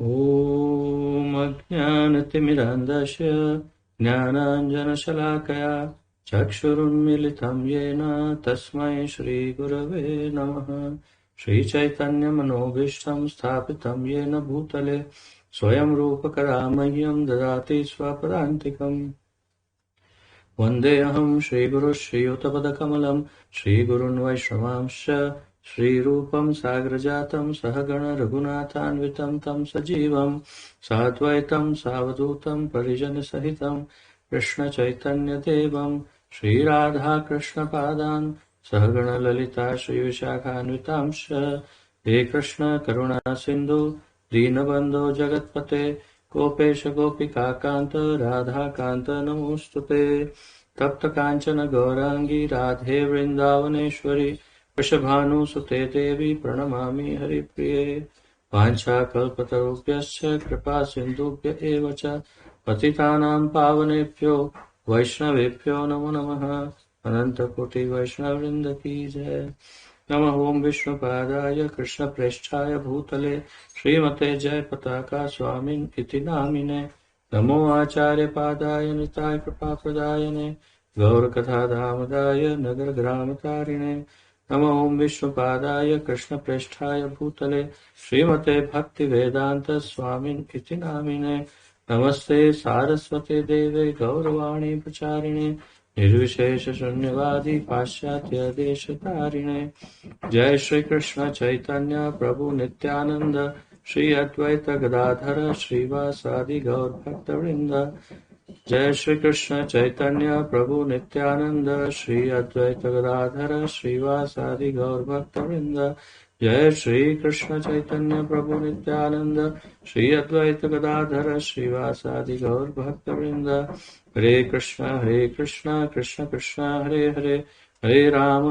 ॐ अज्ञानतिमिरान्धस्य ज्ञानाञ्जनशलाकया चक्षुरुन्मीलितं येन तस्मै श्रीगुरवे नमः। श्रीचैतन्यमनोभीष्टं स्थापितं येन भूतले स्वयं रूपकदा मह्यं ददाति स्वपदान्तिकम्। वन्देऽहं श्रीगुरुः श्रीयुतपदकमलं श्रीगुरून् वैष्णवांश्च श्रीरूपं साग्रजातं सहगण रघुनाथान्वितं तं सजीवं साद्वैतं सावधूतं परिजनसहितं कृष्णचैतन्यदेवं श्रीराधाकृष्णपादान् सहगण ललिता श्रीविशाखान्वितांश्च। हे कृष्ण करुणा सिन्धु दीनबन्धो जगत्पते गोपेश गोपिकान्त राधाकान्त नमोऽस्तुते। तप्त काञ्चन गौराङ्गी राधे वृन्दावनेश्वरी वृषभानुसुते देवी प्रणमामि हरिप्रिये। वाञ्छाकल्पतरुभ्यश्च कृपा सिन्धुभ्य एव च पतितानां पावनेभ्यो वैष्णवेभ्यो नमो नमः। अनन्तकोटि वैष्णववृन्द की जय। नमः ओं विष्णुपादाय कृष्णप्रेष्ठाय भूतले श्रीमते जयपताका स्वामिन् इति नामिने। नमो आचार्यपादाय निताय कृपाप्रदायने गौरकथाधामदाय नगरग्रामतारिणे। नमः ओं विष्णुपादाय कृष्णप्रेष्ठाय भूतले श्रीमते भक्तिवेदान्त स्वामिन् इति नामिने। नमस्ते सारस्वते देवे गौरवाणी प्रचारिणे निर्विशेष शून्यवादी पाश्चात्य देशतारिणे। जय श्री कृष्ण चैतन्य प्रभु नित्यानंद श्री अद्वैत गदाधर श्रीवासादि गौर भक्तवृंद। जय श्री कृष्ण चैतन्य प्रभु नित्यानंद श्री अद्वैत गदाधर श्रीवासादि गौर भक्तवृंद। जय श्री कृष्ण चैतन्य प्रभु नित्यानंद श्री अद्वैत गदाधर श्रीवासादि गौर भक्तवृंद। हरे कृष्ण कृष्ण कृष्ण हरे हरे हरे राम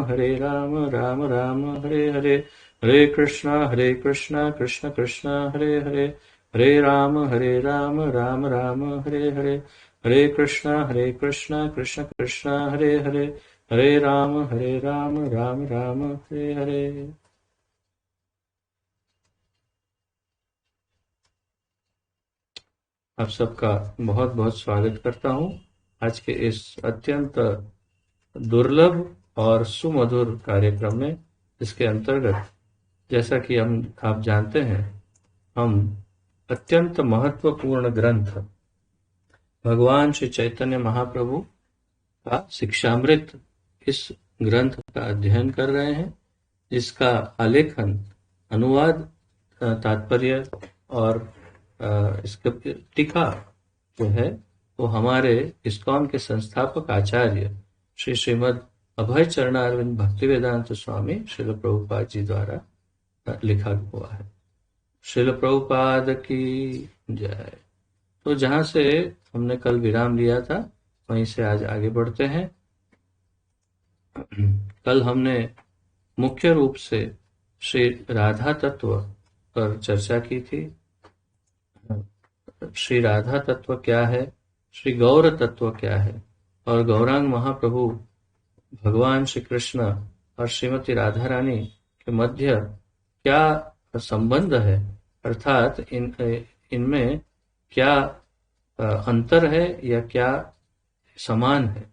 राम राम हरे हरे। हरे कृष्ण कृष्ण कृष्ण हरे हरे हरे राम राम राम हरे हरे। हरे कृष्ण कृष्ण कृष्ण हरे हरे हरे राम राम राम हरे हरे। आप सबका बहुत बहुत स्वागत करता हूँ आज के इस अत्यंत दुर्लभ और सुमधुर कार्यक्रम में, इसके अंतर्गत जैसा कि आप जानते हैं, हम अत्यंत महत्वपूर्ण ग्रंथ भगवान श्री चैतन्य महाप्रभु का शिक्षामृत इस ग्रंथ का अध्ययन कर रहे हैं, जिसका आलेखन, अनुवाद, तात्पर्य और इसका टीका जो है वो हमारे इस्कॉन के संस्थापक आचार्य श्री श्रीमद् अभय चरणारविंद भक्तिवेदांत स्वामी श्रील प्रभुपाद जी द्वारा लिखा हुआ है। श्रील प्रभुपाद की जय। तो जहां से हमने कल विराम लिया था वहीं से आज आगे बढ़ते हैं। कल हमने मुख्य रूप से श्री राधा तत्व पर चर्चा की थी। श्री राधा तत्व क्या है, श्री गौर तत्व क्या है, और गौरांग महाप्रभु भगवान श्री कृष्ण और श्रीमती राधा रानी के मध्य क्या संबंध है, अर्थात इनमें क्या अंतर है या क्या समान है,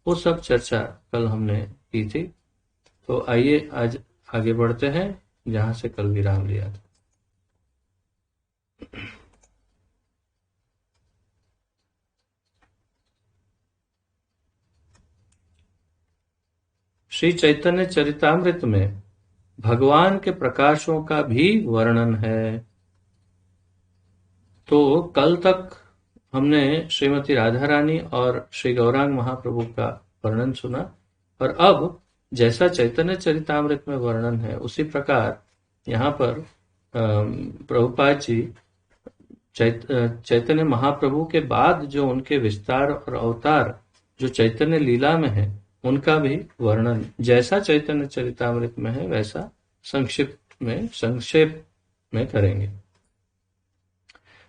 वो सब चर्चा कल हमने की थी। तो आइए आज आगे बढ़ते हैं जहां से कल विराम लिया था। श्री चैतन्य चरितामृत में भगवान के प्रकाशों का भी वर्णन है। तो कल तक हमने श्रीमती राधा रानी और श्री गौरांग महाप्रभु का वर्णन सुना, और अब जैसा चैतन्य चरितामृत में वर्णन है उसी प्रकार यहाँ पर प्रभुपाद जी चैतन्य महाप्रभु के बाद जो उनके विस्तार और अवतार जो चैतन्य लीला में है उनका भी वर्णन जैसा चैतन्य चरितामृत में है वैसा संक्षेप में करेंगे।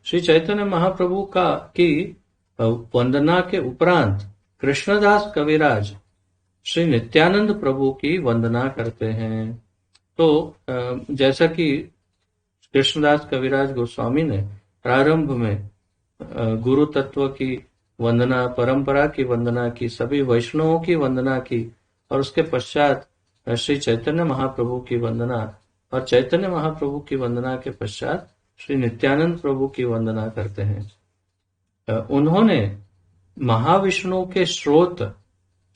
श्री चैतन्य महाप्रभु की वंदना के उपरांत कृष्णदास कविराज श्री नित्यानंद प्रभु की वंदना करते हैं। तो जैसा कि कृष्णदास कविराज गोस्वामी ने प्रारंभ में गुरु तत्व की वंदना, परंपरा की वंदना की, सभी वैष्णवों की वंदना की, और उसके पश्चात श्री चैतन्य महाप्रभु की वंदना, और चैतन्य महाप्रभु की वंदना के पश्चात श्री नित्यानंद प्रभु की वंदना करते हैं। उन्होंने महाविष्णु के स्रोत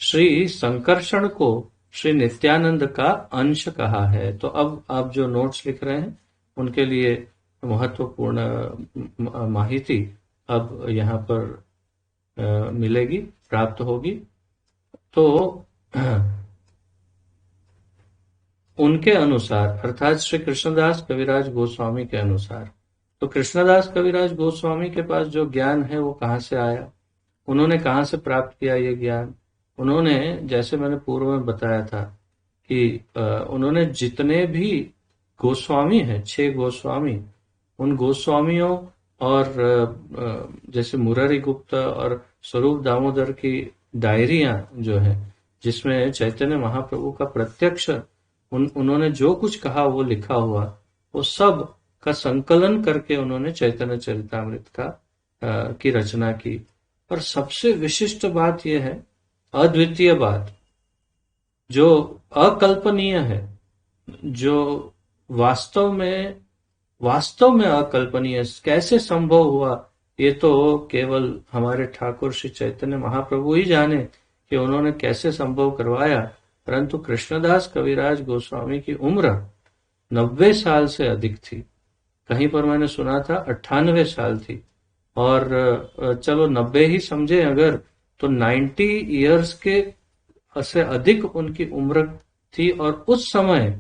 श्री संकर्षण को श्री नित्यानंद का अंश कहा है। तो अब आप जो नोट्स लिख रहे हैं उनके लिए महत्वपूर्ण माहिती अब यहाँ पर मिलेगी, प्राप्त होगी। तो उनके अनुसार, अर्थात श्री कृष्णदास कविराज गोस्वामी के अनुसार, तो कृष्णदास कविराज गोस्वामी के पास जो ज्ञान है वो कहाँ से आया, उन्होंने कहाँ से प्राप्त किया ये ज्ञान? उन्होंने, जैसे मैंने पूर्व में बताया था कि उन्होंने जितने भी गोस्वामी हैं, 6 गोस्वामी, उन गोस्वामियों और जैसे मुरारी गुप्ता और स्वरूप दामोदर की डायरियां जो है, जिसमें चैतन्य महाप्रभु का प्रत्यक्ष उन्होंने जो कुछ कहा वो लिखा हुआ, वो सब का संकलन करके उन्होंने चैतन्य चरितामृत की रचना की। और सबसे विशिष्ट बात यह है, अद्वितीय बात, जो अकल्पनीय है, जो वास्तव में अकल्पनीय कैसे संभव हुआ, ये तो केवल हमारे ठाकुर श्री चैतन्य महाप्रभु ही जाने कि उन्होंने कैसे संभव करवाया। परंतु कृष्णदास कविराज गोस्वामी की उम्र 90 साल से अधिक थी, कहीं पर मैंने सुना था 98 साल थी, और चलो 90 ही समझे अगर, तो 90 इयर्स के से अधिक उनकी उम्र थी, और उस समय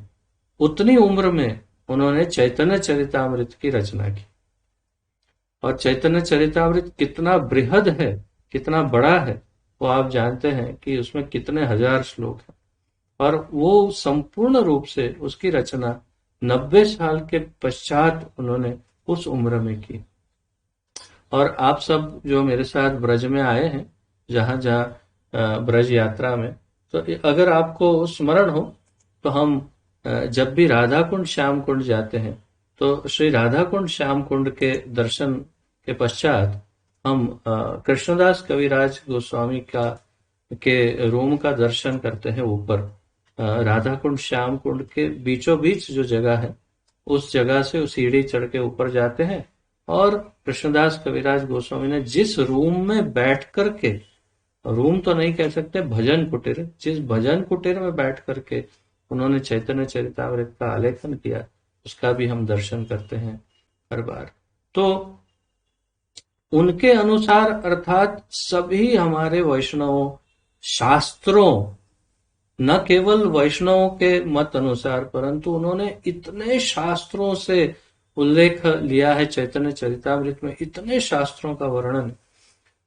उतनी उम्र में उन्होंने चैतन्य चरितामृत की रचना की। और चैतन्य चरितामृत कितना बृहद है, कितना बड़ा है, वो आप जानते हैं कि उसमें कितने हजार श्लोक हैं, और वो संपूर्ण रूप से उसकी रचना 90 साल के पश्चात उन्होंने उस उम्र में की। और आप सब जो मेरे साथ ब्रज में आए हैं, जहां जहां ब्रज यात्रा में, तो अगर आपको स्मरण हो तो हम जब भी राधा कुंड श्याम कुंड जाते हैं, तो श्री राधा कुंड श्याम कुंड के दर्शन के पश्चात हम कृष्णदास कविराज गोस्वामी के रूम का दर्शन करते हैं। ऊपर राधा कुंड श्याम कुंड के बीचों बीच जो जगह है, उस जगह से उस सीढ़ी चढ़ के ऊपर जाते हैं, और कृष्णदास कविराज गोस्वामी ने जिस रूम में बैठ करके, रूम तो नहीं कह सकते, भजन कुटीर, जिस भजन कुटीर में बैठ करके उन्होंने चैतन्य चरितामृत का आलेखन किया, उसका भी हम दर्शन करते हैं हर बार। तो उनके अनुसार, अर्थात सभी हमारे वैष्णवों, शास्त्रों, न केवल वैष्णवों के मत अनुसार, परंतु उन्होंने इतने शास्त्रों से उल्लेख लिया है चैतन्य चरितामृत में, इतने शास्त्रों का वर्णन,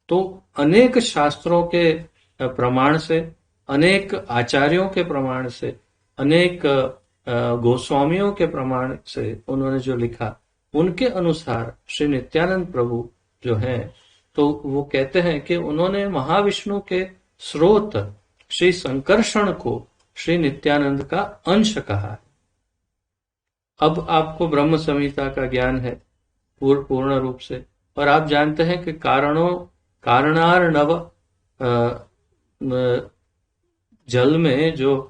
तो अनेक शास्त्रों के प्रमाण से, अनेक आचार्यों के प्रमाण से, अनेक गोस्वामियों के प्रमाण से उन्होंने जो लिखा, उनके अनुसार श्री नित्यानंद प्रभु जो हैं, तो वो कहते हैं कि उन्होंने महाविष्णु के स्रोत श्री संकर्षण को श्री नित्यानंद का अंश कहा है। अब आपको ब्रह्म संहिता का ज्ञान है पूर्ण रूप से, और आप जानते हैं कि कारणार्णव जल में जो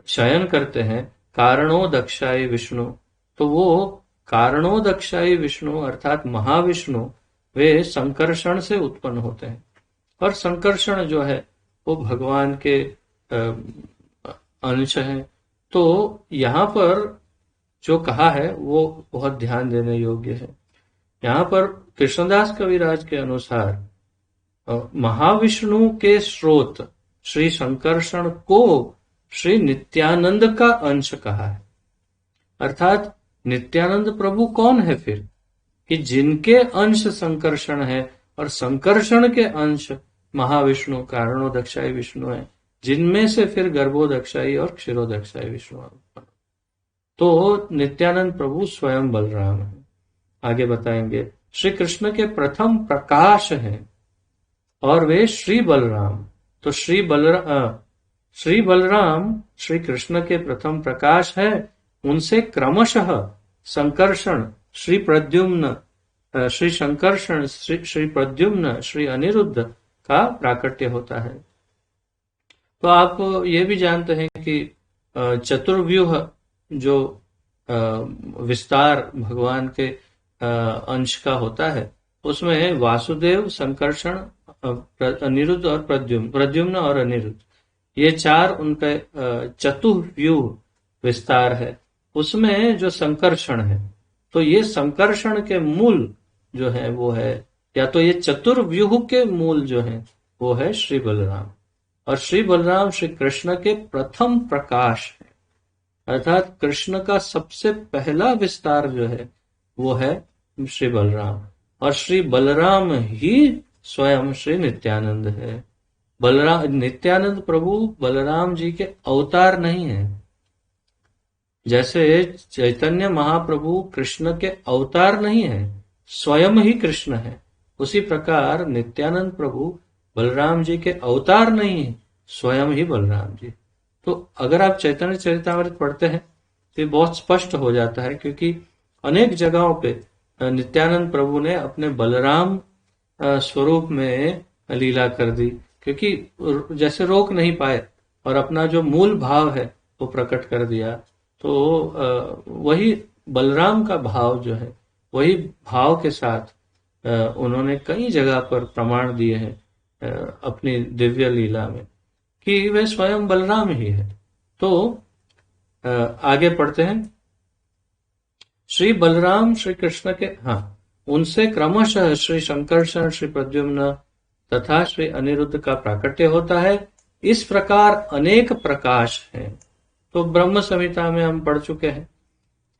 शयन करते हैं, कारणोदक्षाय विष्णु, तो वो कारणोदक्षाय विष्णु अर्थात महाविष्णु, वे संकर्षण से उत्पन्न होते हैं। और संकर्षण जो है वो भगवान के अंश है। तो यहाँ पर जो कहा है वो बहुत ध्यान देने योग्य है। यहाँ पर कृष्णदास कविराज के अनुसार महाविष्णु के स्रोत श्री संकर्षण को श्री नित्यानंद का अंश कहा है। अर्थात नित्यानंद प्रभु कौन है फिर, कि जिनके अंश संकर्षण है, और संकर्षण के अंश महाविष्णु कारणोदक्षाई विष्णु है, जिनमें से फिर गर्भोदक्षाई और क्षीरोदक्षाई विष्णु है। तो नित्यानंद प्रभु स्वयं बलराम है। आगे बताएंगे, श्री कृष्ण के प्रथम प्रकाश हैं और वे श्री बलराम। तो श्री बलराम श्री कृष्ण के प्रथम प्रकाश है, उनसे क्रमशः संकर्षण श्री प्रद्युम्न श्री संकर्षण श्री प्रद्युम्न श्री अनिरुद्ध का प्राकट्य होता है। तो आप ये भी जानते हैं कि चतुर्व्यूह जो विस्तार भगवान के अंश का होता है, उसमें वासुदेव, संकर्षण, अनिरुद्ध और प्रद्युम्न और अनिरुद्ध, ये चार उनके चतुर्व्यूह विस्तार है। उसमें जो संकर्षण है, तो ये संकर्षण के मूल जो है वो है, या तो ये चतुर्व्यूह के मूल जो है वो है श्री बलराम। और श्री बलराम श्री कृष्ण के प्रथम प्रकाश है, अर्थात कृष्ण का सबसे पहला विस्तार जो है वो है श्री बलराम। और श्री बलराम ही स्वयं श्री नित्यानंद है। बलराम नित्यानंद प्रभु बलराम जी के अवतार नहीं है। जैसे चैतन्य महाप्रभु कृष्ण के अवतार नहीं है, स्वयं ही कृष्ण है, उसी प्रकार नित्यानंद प्रभु बलराम जी के अवतार नहीं है, स्वयं ही बलराम जी। तो अगर आप चैतन्य चरितामृत पढ़ते हैं तो ये बहुत स्पष्ट हो जाता है, क्योंकि अनेक जगहों पे नित्यानंद प्रभु ने अपने बलराम स्वरूप में लीला कर दी, क्योंकि जैसे रोक नहीं पाए और अपना जो मूल भाव है वो प्रकट कर दिया। तो वही बलराम का भाव जो है, वही भाव के साथ उन्होंने कई जगह पर प्रमाण दिए हैं अपनी दिव्य लीला में कि वे स्वयं बलराम ही है। तो आगे पढ़ते हैं। श्री बलराम श्री कृष्ण के उनसे क्रमशः श्री संकर्षण श्री प्रद्युम्न तथा श्री अनिरुद्ध का प्राकट्य होता है। इस प्रकार अनेक प्रकाश हैं। तो ब्रह्म संहिता में हम पढ़ चुके हैं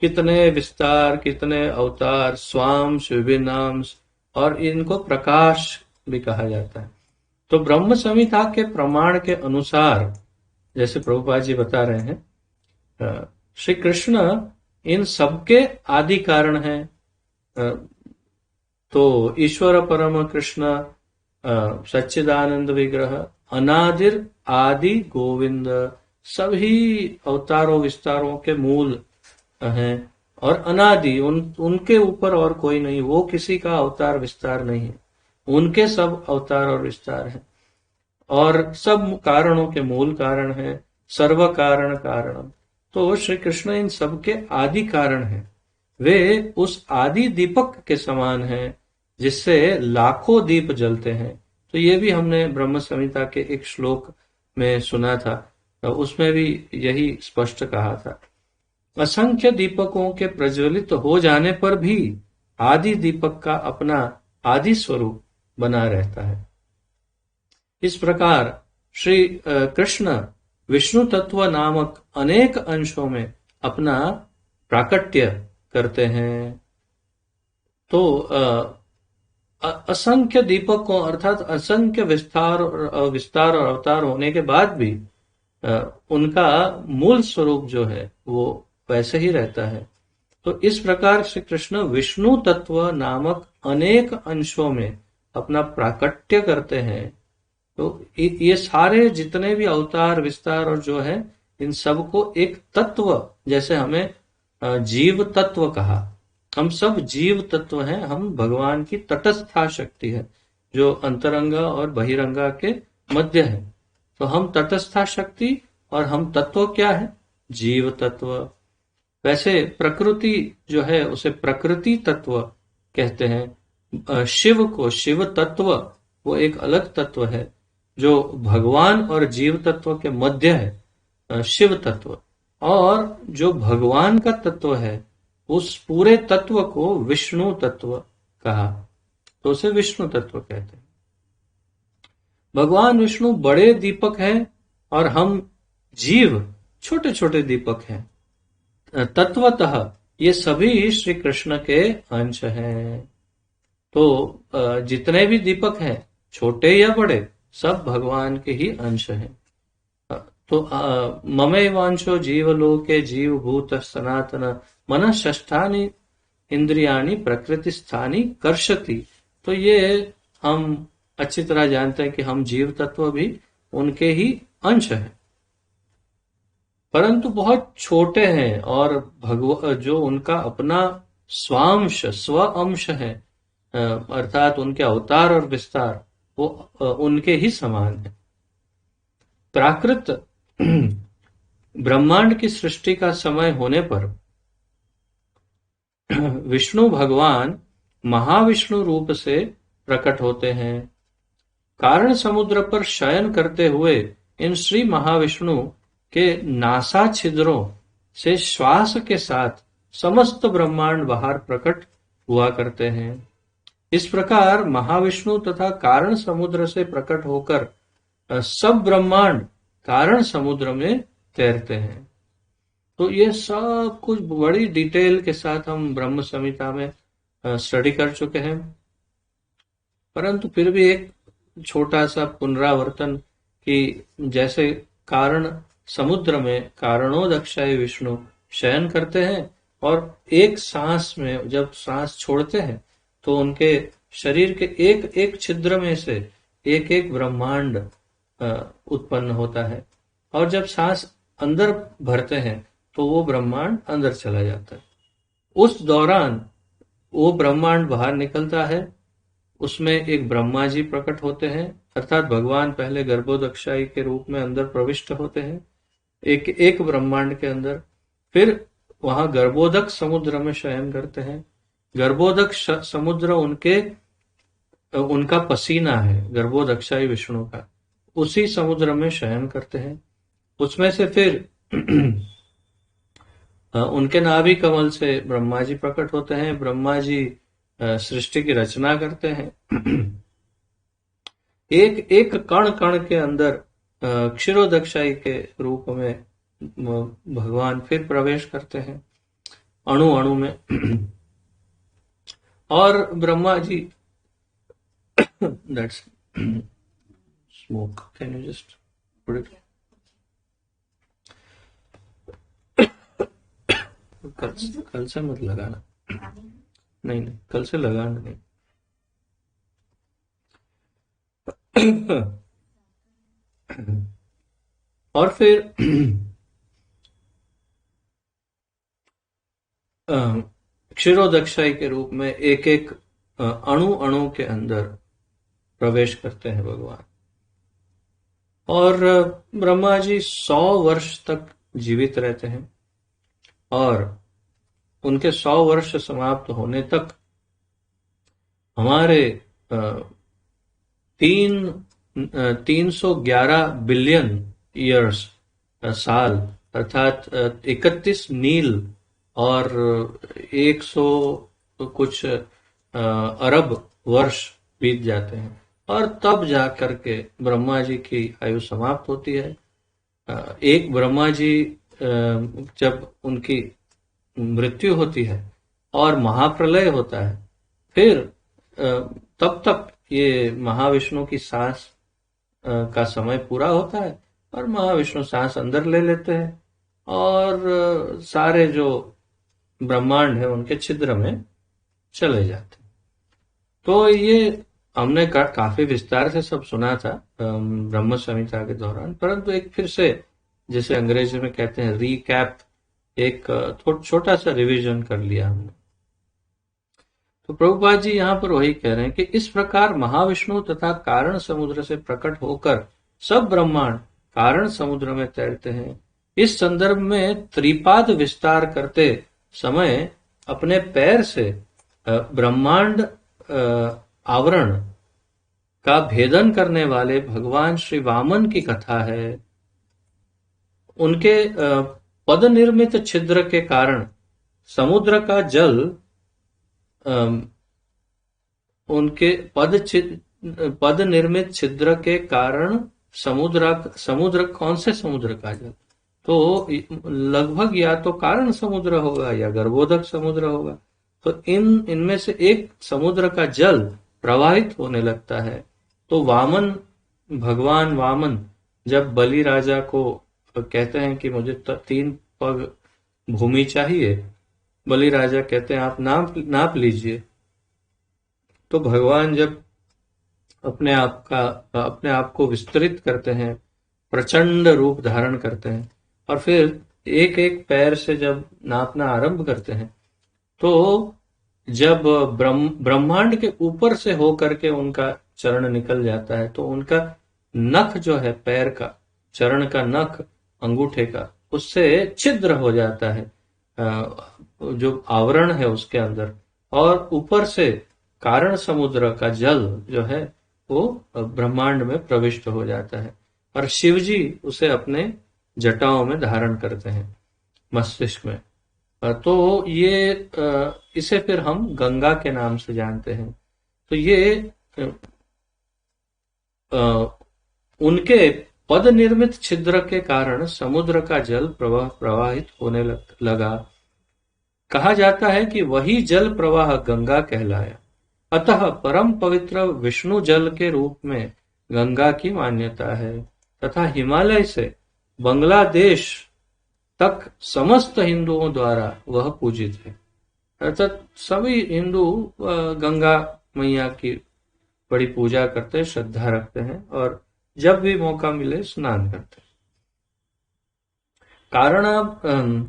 कितने विस्तार, कितने अवतार, स्वांश, विभिन्नांश, और इनको प्रकाश भी कहा जाता है। तो ब्रह्म संहिता के प्रमाण के अनुसार, जैसे प्रभुपाद जी बता रहे हैं, श्री कृष्ण इन सबके आदि कारण हैं। तो ईश्वर परम कृष्ण सच्चिदानंद विग्रह अनादिर आदि गोविंद सभी अवतारों विस्तारों के मूल हैं और अनादि उनके ऊपर और कोई नहीं, वो किसी का अवतार विस्तार नहीं है, उनके सब अवतार और विस्तार हैं और सब कारणों के मूल कारण है, सर्व कारण कारण। तो श्री कृष्ण इन सबके आदि कारण हैं। वे उस आदि दीपक के समान हैं जिससे लाखों दीप जलते हैं। तो ये भी हमने ब्रह्म संहिता के एक श्लोक में सुना था, उसमें भी यही स्पष्ट कहा था। असंख्य दीपकों के प्रज्वलित हो जाने पर भी आदि दीपक का अपना आदि स्वरूप बना रहता है। इस प्रकार श्री कृष्ण विष्णु तत्व नामक अनेक अंशों में अपना प्राकट्य करते हैं। तो असंख्य दीपकों अर्थात असंख्य विस्तार और अवतार होने के बाद भी उनका मूल स्वरूप जो है वो वैसे ही रहता है। तो इस प्रकार श्री कृष्ण विष्णु तत्व नामक अनेक अंशों में अपना प्राकट्य करते हैं। तो ये सारे जितने भी अवतार विस्तार और जो है, इन सबको एक तत्व, जैसे हमें जीव तत्व कहा, हम सब जीव तत्व हैं, हम भगवान की तटस्था शक्ति है जो अंतरंगा और बहिरंगा के मध्य है। तो हम तटस्था शक्ति और हम तत्व क्या है? जीव तत्व। वैसे प्रकृति जो है उसे प्रकृति तत्व कहते हैं। शिव को शिव तत्व, वो एक अलग तत्व है जो भगवान और जीव तत्व के मध्य है, शिव तत्व। और जो भगवान का तत्व है उस पूरे तत्व को विष्णु तत्व कहा, तो उसे विष्णु तत्व कहते हैं। भगवान विष्णु बड़े दीपक हैं और हम जीव छोटे छोटे दीपक हैं। तत्वतः ये सभी श्री कृष्ण के अंश हैं। तो जितने भी दीपक हैं, छोटे या बड़े, सब भगवान के ही अंश हैं। तो ममैवांशो जीवलोके जीवभूत सनातन मन षष्ठानि इंद्रियाणि प्रकृति स्थानी कर्षति। तो ये हम अच्छी तरह जानते हैं कि हम जीव तत्व भी उनके ही अंश हैं। परंतु बहुत छोटे हैं, और जो उनका अपना स्वांश स्व अंश है, अर्थात उनके अवतार और विस्तार वो उनके ही समान है। प्राकृत ब्रह्मांड की सृष्टि का समय होने पर विष्णु भगवान महाविष्णु रूप से प्रकट होते हैं। कारण समुद्र पर शयन करते हुए इन श्री महाविष्णु के नासा छिद्रों से श्वास के साथ समस्त ब्रह्मांड बाहर प्रकट हुआ करते हैं। इस प्रकार महाविष्णु तथा कारण समुद्र से प्रकट होकर सब ब्रह्मांड कारण समुद्र में तैरते हैं। तो ये सब कुछ बड़ी डिटेल के साथ हम ब्रह्म संहिता में स्टडी कर चुके हैं, परंतु फिर भी एक छोटा सा पुनरावर्तन कि जैसे कारण समुद्र में कारणोदक्षाय विष्णु शयन करते हैं, और एक सांस में जब सांस छोड़ते हैं तो उनके शरीर के एक एक छिद्र में से एक एक ब्रह्मांड उत्पन्न होता है, और जब सांस अंदर भरते हैं तो वो ब्रह्मांड अंदर चला जाता है। उस दौरान वो ब्रह्मांड बाहर निकलता है, उसमें एक ब्रह्मा जी प्रकट होते हैं, अर्थात भगवान पहले गर्भोदक्षाई के रूप में अंदर प्रविष्ट होते हैं एक एक ब्रह्मांड के अंदर, फिर वहां गर्भोदक समुद्र में शयन करते हैं। गर्भोदक समुद्र उनका पसीना है, गर्भोदक्षाई विष्णु का, उसी समुद्र में शयन करते हैं। उसमें से फिर उनके नाभि कमल से ब्रह्मा जी प्रकट होते हैं। ब्रह्मा जी सृष्टि की रचना करते हैं। एक एक कण कण के अंदर क्षीरोदक्षाई के रूप में भगवान फिर प्रवेश करते हैं, अणु अणु में। और Brahma ji that's smoke, can you just put it? कल से मत लगाना, नहीं कल से लगाना नहीं। और फिर क्षीरोदक्षाई के रूप में एक एक अणु अणु के अंदर प्रवेश करते हैं भगवान। और ब्रह्मा जी 100 वर्ष तक जीवित रहते हैं, और उनके 100 वर्ष समाप्त होने तक हमारे 311 बिलियन ईयर्स साल, अर्थात 31 नील और 100 कुछ अरब वर्ष बीत जाते हैं, और तब जाकर के ब्रह्मा जी की आयु समाप्त होती है। एक ब्रह्मा जी जब उनकी मृत्यु होती है और महाप्रलय होता है, फिर तब तक ये महाविष्णु की सांस का समय पूरा होता है, और महाविष्णु सांस अंदर ले लेते हैं, और सारे जो ब्रह्मांड है उनके छिद्र में चले जाते हैं। तो ये हमने काफी विस्तार से सब सुना था ब्रह्म संहिता के दौरान, परंतु एक फिर से, जैसे अंग्रेजी में कहते हैं रीकैप, एक छोटा सा रिवीजन कर लिया हमने। तो प्रभुपाद जी यहाँ पर वही कह रहे हैं कि इस प्रकार महाविष्णु तथा कारण समुद्र से प्रकट होकर सब ब्रह्मांड कारण समुद्र में तैरते हैं। इस संदर्भ में त्रिपाद विस्तार करते समय अपने पैर से ब्रह्मांड आवरण का भेदन करने वाले भगवान श्री वामन की कथा है। उनके पद निर्मित छिद्र के कारण समुद्र का जल, उनके पद निर्मित छिद्र के कारण समुद्र कौन से समुद्र का जल? तो लगभग या तो कारण समुद्र होगा या गर्भोदक समुद्र होगा। तो इनमें से एक समुद्र का जल प्रवाहित होने लगता है। तो भगवान वामन जब बलि राजा को कहते हैं कि मुझे 3 पग भूमि चाहिए, बलि राजा कहते हैं आप नाप लीजिए। तो भगवान जब अपने आप को विस्तृत करते हैं, प्रचंड रूप धारण करते हैं, और फिर एक एक पैर से जब नापना आरंभ करते हैं, तो जब ब्रह्मांड के ऊपर से होकर के उनका चरण निकल जाता है, तो उनका नख जो है, पैर का, चरण का नख, अंगूठे का, उससे छिद्र हो जाता है जो आवरण है उसके अंदर, और ऊपर से कारण समुद्र का जल जो है वो ब्रह्मांड में प्रविष्ट हो जाता है, और शिव जी उसे अपने जटाओं में धारण करते हैं, मस्तिष्क में। तो ये इसे फिर हम गंगा के नाम से जानते हैं। तो ये उनके पद निर्मित छिद्र के कारण समुद्र का जल प्रवाहित होने लगा। कहा जाता है कि वही जल प्रवाह गंगा कहलाया। अतः परम पवित्र विष्णु जल के रूप में गंगा की मान्यता है, तथा हिमालय से बांग्लादेश तक समस्त हिंदुओं द्वारा वह पूजित है। अर्थात सभी हिंदू गंगा मैया की बड़ी पूजा करते हैं, श्रद्धा रखते हैं, और जब भी मौका मिले स्नान करते हैं।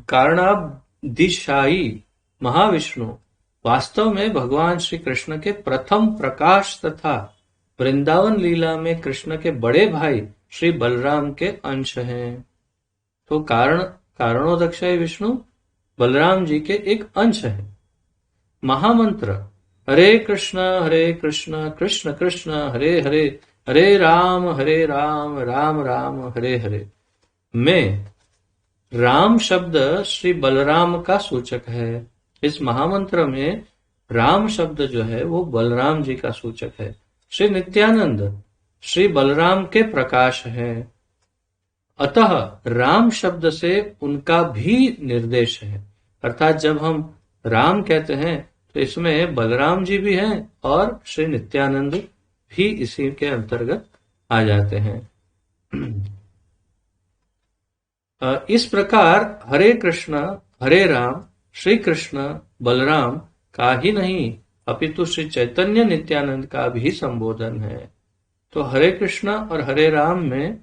कारणाब्दिशायी महाविष्णु वास्तव में भगवान श्री कृष्ण के प्रथम प्रकाश तथा वृंदावन लीला में कृष्ण के बड़े भाई श्री बलराम के अंश हैं। तो कारणोदक्षाई विष्णु बलराम जी के एक अंश है। महामंत्र हरे कृष्ण कृष्ण कृष्ण हरे हरे, हरे राम राम राम हरे हरे में राम शब्द श्री बलराम का सूचक है। इस महामंत्र में राम शब्द जो है वो बलराम जी का सूचक है। श्री नित्यानंद श्री बलराम के प्रकाश है, अतः राम शब्द से उनका भी निर्देश है। अर्थात जब हम राम कहते हैं तो इसमें बलराम जी भी हैं और श्री नित्यानंद भी इसी के अंतर्गत आ जाते हैं। इस प्रकार हरे कृष्ण हरे राम श्री कृष्ण बलराम का ही नहीं अपितु श्री चैतन्य नित्यानंद का भी संबोधन है। तो हरे कृष्ण और हरे राम में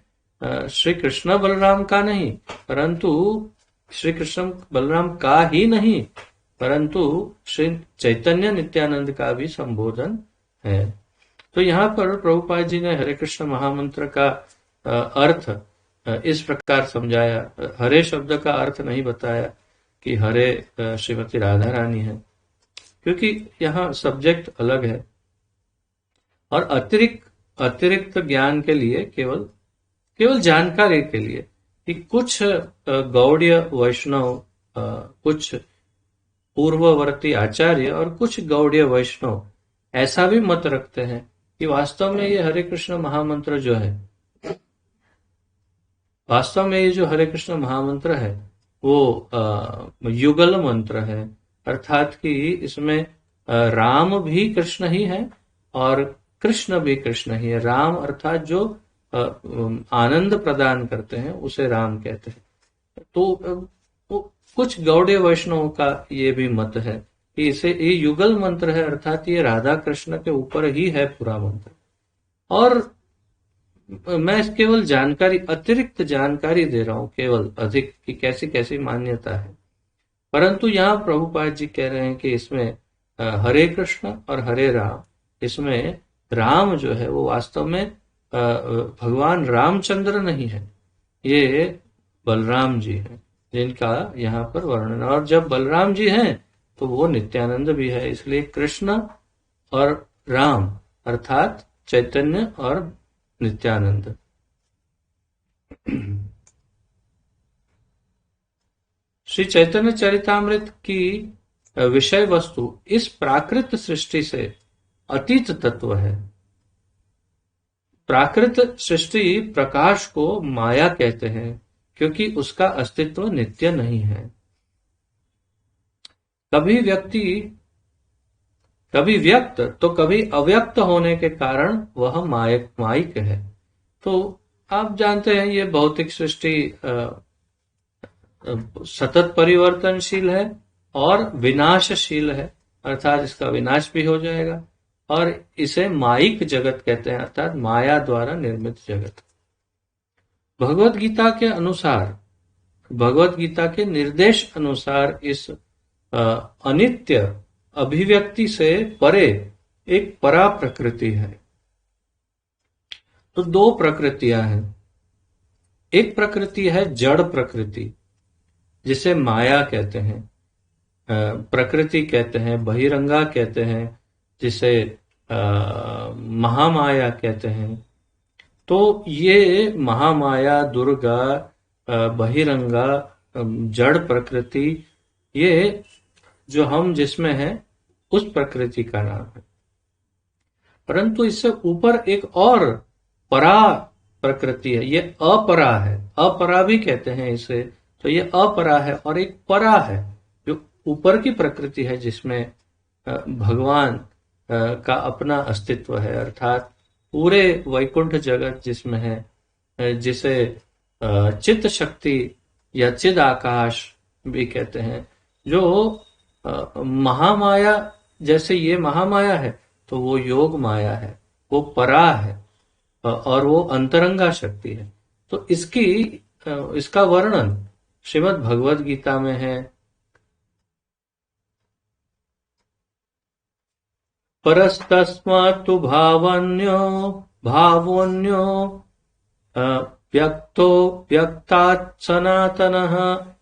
श्री कृष्ण बलराम का नहीं, परंतु श्री कृष्ण बलराम का ही नहीं, परंतु श्री चैतन्य नित्यानंद का भी संबोधन है। तो यहाँ पर प्रभुपाद जी ने हरे कृष्ण महामंत्र का अर्थ इस प्रकार समझाया। हरे शब्द का अर्थ नहीं बताया कि हरे श्रीमती राधा रानी है, क्योंकि यहाँ सब्जेक्ट अलग है। और अतिरिक्त ज्ञान के लिए, केवल जानकारी के लिए कि कुछ गौड़ीय वैष्णव, कुछ पूर्ववर्ती आचार्य और कुछ गौड़ीय वैष्णव ऐसा भी मत रखते हैं कि वास्तव में ये हरे कृष्ण महामंत्र जो है, वास्तव में ये जो हरे कृष्ण महामंत्र है वो युगल मंत्र है। अर्थात कि इसमें राम भी कृष्ण ही है और कृष्ण भी कृष्ण ही है। राम अर्थात जो आनंद प्रदान करते हैं उसे राम कहते हैं। तो कुछ गौड़ीय वैष्णवों का ये भी मत है कि इसे ये युगल मंत्र है, अर्थात ये राधा कृष्ण के ऊपर ही है पूरा मंत्र। और मैं केवल जानकारी, अतिरिक्त जानकारी दे रहा हूं केवल अधिक कि कैसी कैसी मान्यता है। परंतु यहाँ प्रभुपाद जी कह रहे हैं कि इसमें हरे कृष्ण और हरे राम, इसमें राम जो है वो वास्तव में भगवान रामचंद्र नहीं है, ये बलराम जी हैं जिनका यहाँ पर वर्णन। और जब बलराम जी हैं तो वो नित्यानंद भी है, इसलिए कृष्ण और राम अर्थात चैतन्य और नित्यानंद। श्री चैतन्य चरितामृत की विषय वस्तु इस प्राकृत सृष्टि से अतीत तत्व है। प्राकृत सृष्टि प्रकाश को माया कहते हैं क्योंकि उसका अस्तित्व नित्य नहीं है। कभी व्यक्त तो कभी अव्यक्त होने के कारण वह मायिक है। तो आप जानते हैं ये भौतिक सृष्टि सतत परिवर्तनशील है और विनाशशील है, अर्थात इसका विनाश भी हो जाएगा। और इसे मायिक जगत कहते हैं, अर्थात माया द्वारा निर्मित जगत। भगवत गीता के अनुसार भगवत गीता के निर्देश अनुसार इस अनित्य अभिव्यक्ति से परे एक परा प्रकृति है। तो दो प्रकृतियां हैं। एक प्रकृति है जड़ प्रकृति, जिसे माया कहते हैं, प्रकृति कहते हैं, बहिरंगा कहते हैं, जिसे महामाया कहते हैं। तो ये महामाया, दुर्गा, बहिरंगा, जड़ प्रकृति, ये जो हम जिसमें हैं उस प्रकृति का नाम है। परंतु इससे ऊपर एक और परा प्रकृति है, ये अपरा है। अपरा भी कहते हैं इसे। तो ये अपरा है और एक परा है जो ऊपर की प्रकृति है, जिसमें भगवान का अपना अस्तित्व है, अर्थात पूरे वैकुंठ जगत जिसमें है, जिसे चित्त शक्ति या चिद आकाश भी कहते हैं। जो महामाया, जैसे ये महामाया है तो वो योग माया है, वो परा है और वो अंतरंगा शक्ति है। तो इसका वर्णन श्रीमद् भगवद गीता में है। परस्तस्मात्तु भावोऽन्यो व्यक्तो व्यक्तात् सनातनः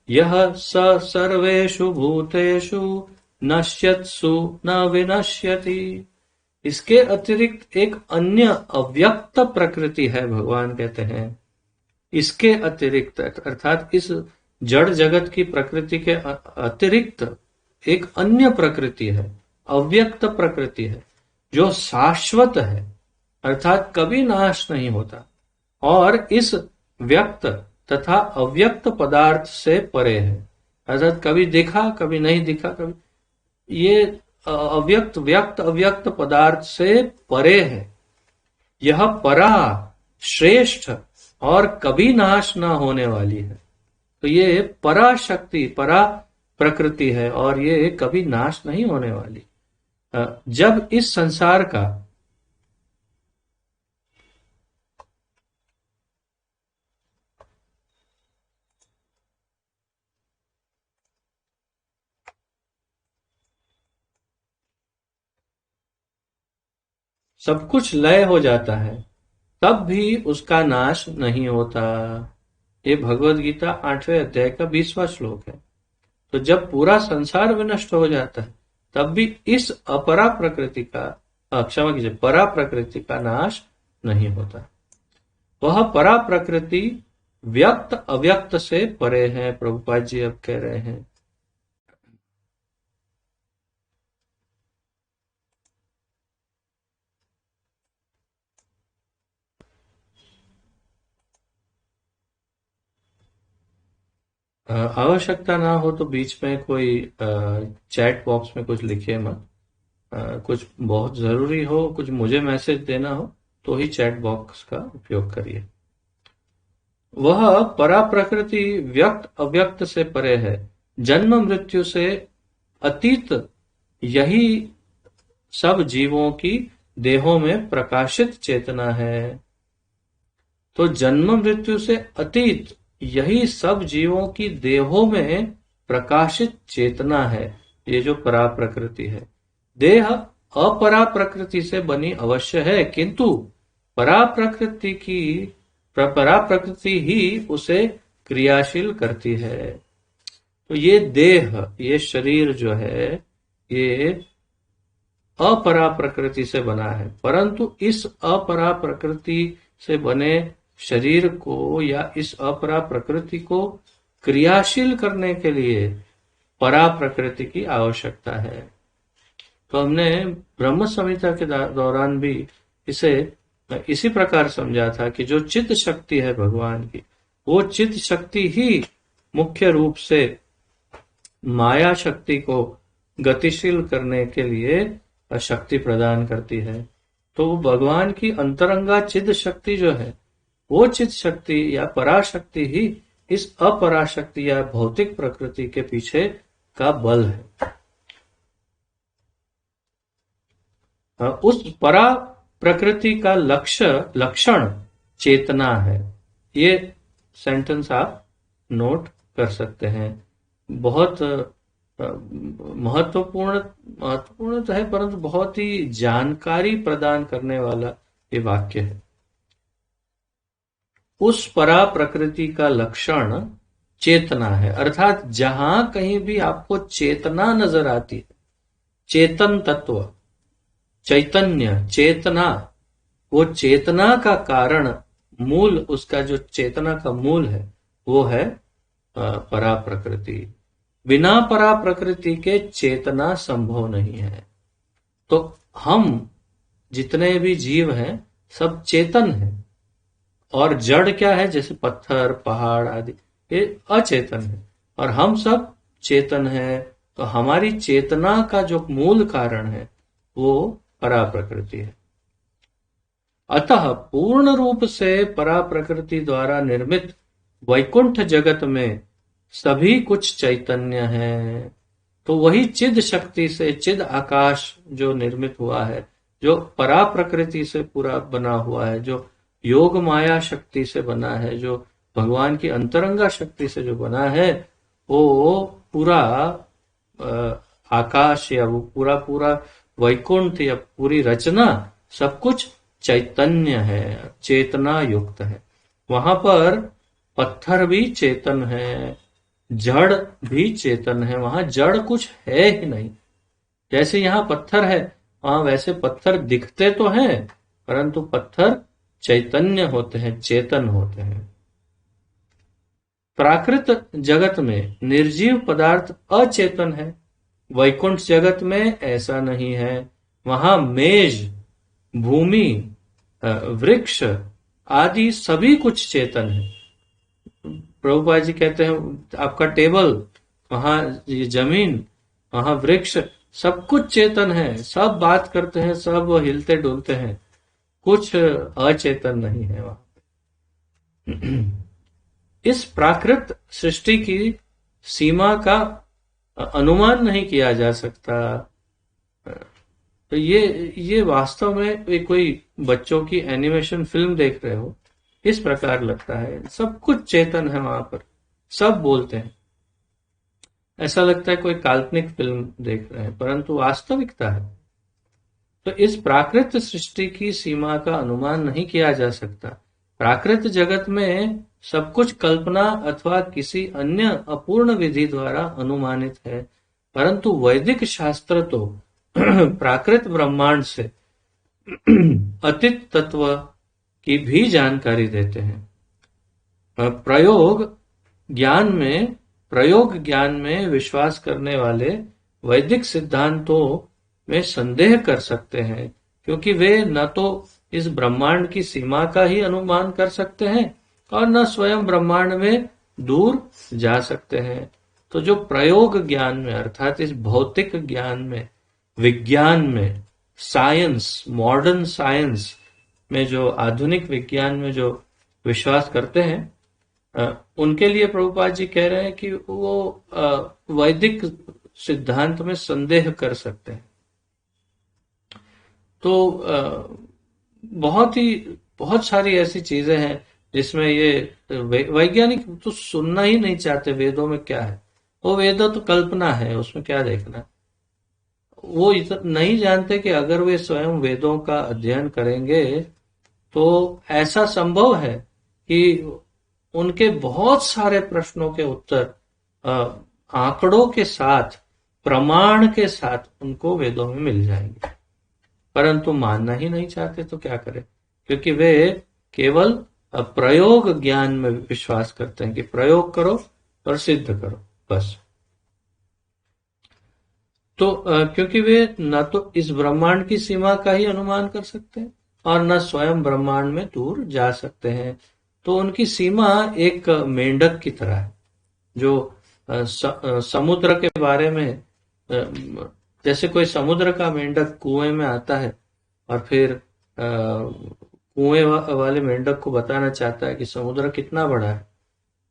यः स सर्वेषु भूतेषु नश्यत्सु न विनश्यति। इसके अतिरिक्त एक अन्य अव्यक्त प्रकृति है, भगवान कहते हैं। इसके अतिरिक्त अर्थात इस जड़ जगत की प्रकृति के अतिरिक्त एक अन्य प्रकृति है, अव्यक्त प्रकृति है, जो शाश्वत है, अर्थात कभी नाश नहीं होता और इस व्यक्त तथा अव्यक्त पदार्थ से परे है, अर्थात कभी दिखा कभी नहीं दिखा, कभी ये अव्यक्त व्यक्त अव्यक्त पदार्थ से परे है। यह परा, श्रेष्ठ और कभी नाश ना होने वाली है। तो ये परा शक्ति, परा प्रकृति है और ये कभी नाश नहीं होने वाली। जब इस संसार का सब कुछ लय हो जाता है, तब भी उसका नाश नहीं होता। ये भगवद गीता 8वें अध्याय का 20वां श्लोक है। तो जब पूरा संसार विनष्ट हो जाता है, तब भी इस अपरा प्रकृति का, क्षमा कीजिए, परा प्रकृति का नाश नहीं होता। वह परा प्रकृति व्यक्त अव्यक्त से परे है। प्रभुपाद जी अब कह रहे हैं, आवश्यकता ना हो तो बीच में कोई चैट बॉक्स में कुछ लिखिए मत। कुछ बहुत जरूरी हो, कुछ मुझे मैसेज देना हो तो ही चैट बॉक्स का उपयोग करिए। वह परा प्रकृति व्यक्त अव्यक्त से परे है, जन्म मृत्यु से अतीत, यही सब जीवों की देहों में प्रकाशित चेतना है। तो जन्म मृत्यु से अतीत यही सब जीवों की देहों में प्रकाशित चेतना है, ये जो परा प्रकृति है। देह अपरा प्रकृति से बनी अवश्य है, किंतु परा प्रकृति ही उसे क्रियाशील करती है। तो ये देह, ये शरीर जो है, ये अपरा प्रकृति से बना है, परंतु इस अपरा प्रकृति से बने शरीर को या इस अपरा प्रकृति को क्रियाशील करने के लिए परा प्रकृति की आवश्यकता है। तो हमने ब्रह्म संहिता के दौरान भी इसे इसी प्रकार समझा था कि जो चित्त शक्ति है भगवान की, वो चित्त शक्ति ही मुख्य रूप से माया शक्ति को गतिशील करने के लिए शक्ति प्रदान करती है। तो भगवान की अंतरंगा चित्त शक्ति जो है, वो चित्त शक्ति या पराशक्ति ही इस अपराशक्ति या भौतिक प्रकृति के पीछे का बल है। उस परा प्रकृति का लक्षण चेतना है। ये सेंटेंस आप नोट कर सकते हैं। बहुत महत्वपूर्ण महत्वपूर्ण तो है, परंतु बहुत ही जानकारी प्रदान करने वाला ये वाक्य है। उस परा प्रकृति का लक्षण चेतना है, अर्थात जहां कहीं भी आपको चेतना नजर आती है, चेतन तत्व, चैतन्य, चेतना, वो चेतना का कारण, मूल, उसका जो चेतना का मूल है वो है परा प्रकृति। बिना परा प्रकृति के चेतना संभव नहीं है। तो हम जितने भी जीव हैं सब चेतन हैं, और जड़ क्या है, जैसे पत्थर, पहाड़ आदि, ये अचेतन है, और हम सब चेतन हैं। तो हमारी चेतना का जो मूल कारण है वो परा प्रकृति है। अतः पूर्ण रूप से परा प्रकृति द्वारा निर्मित वैकुंठ जगत में सभी कुछ चैतन्य है। तो वही चिद शक्ति से, चिद आकाश जो निर्मित हुआ है, जो परा प्रकृति से पूरा बना हुआ है, जो योग माया शक्ति से बना है, जो भगवान की अंतरंगा शक्ति से जो बना है, वो पूरा आकाश या वो पूरा पूरा वैकुंठ या पूरी रचना सब कुछ चैतन्य है, चेतना युक्त है। वहां पर पत्थर भी चेतन है, जड़ भी चेतन है, वहां जड़ कुछ है ही नहीं। जैसे यहाँ पत्थर है, वहां वैसे पत्थर दिखते तो हैं, परंतु पत्थर चैतन्य होते हैं, चेतन होते हैं। प्राकृत जगत में निर्जीव पदार्थ अचेतन है, वैकुंठ जगत में ऐसा नहीं है। वहां मेज, भूमि, वृक्ष आदि सभी कुछ चेतन है। प्रभुपाद जी कहते हैं आपका टेबल, वहां ये जमीन, वहां वृक्ष, सब कुछ चेतन है, सब बात करते हैं, सब हिलते डुलते हैं, कुछ अचेतन नहीं है वहां। इस प्राकृत सृष्टि की सीमा का अनुमान नहीं किया जा सकता। तो ये वास्तव में कोई बच्चों की एनिमेशन फिल्म देख रहे हो, इस प्रकार लगता है। सब कुछ चेतन है वहां पर, सब बोलते हैं, ऐसा लगता है कोई काल्पनिक फिल्म देख रहे हैं, परंतु वास्तविकता है। तो इस प्राकृत सृष्टि की सीमा का अनुमान नहीं किया जा सकता। प्राकृत जगत में सब कुछ कल्पना अथवा किसी अन्य अपूर्ण विधि द्वारा अनुमानित है, परंतु वैदिक शास्त्र तो प्राकृत ब्रह्मांड से अतीत तत्व की भी जानकारी देते हैं। प्रयोग ज्ञान में विश्वास करने वाले वैदिक सिद्धांतों में संदेह कर सकते हैं, क्योंकि वे न तो इस ब्रह्मांड की सीमा का ही अनुमान कर सकते हैं और न स्वयं ब्रह्मांड में दूर जा सकते हैं। तो जो प्रयोग ज्ञान में, अर्थात इस भौतिक ज्ञान में, विज्ञान में, साइंस, मॉडर्न साइंस में, जो आधुनिक विज्ञान में जो विश्वास करते हैं, उनके लिए प्रभुपाद जी कह रहे हैं कि वो वैदिक सिद्धांत में संदेह कर सकते हैं। तो बहुत सारी ऐसी चीजें हैं जिसमें ये वैज्ञानिक तो सुनना ही नहीं चाहते। वेदों में क्या है, वो वेदों तो कल्पना है, उसमें क्या देखना। वो नहीं जानते कि अगर वे स्वयं वेदों का अध्ययन करेंगे तो ऐसा संभव है कि उनके बहुत सारे प्रश्नों के उत्तर आंकड़ों के साथ, प्रमाण के साथ उनको वेदों में मिल जाएंगे, परंतु मानना ही नहीं चाहते। तो क्या करें, क्योंकि वे केवल प्रयोग ज्ञान में विश्वास करते हैं कि प्रयोग करो और सिद्ध करो, बस। तो क्योंकि वे न तो इस ब्रह्मांड की सीमा का ही अनुमान कर सकते हैं और न स्वयं ब्रह्मांड में दूर जा सकते हैं। तो उनकी सीमा एक मेंढक की तरह है, जो समुद्र के बारे में, जैसे कोई समुद्र का मेंढक कुएं में आता है और फिर कुएं वाले मेंढक को बताना चाहता है कि समुद्र कितना बड़ा है,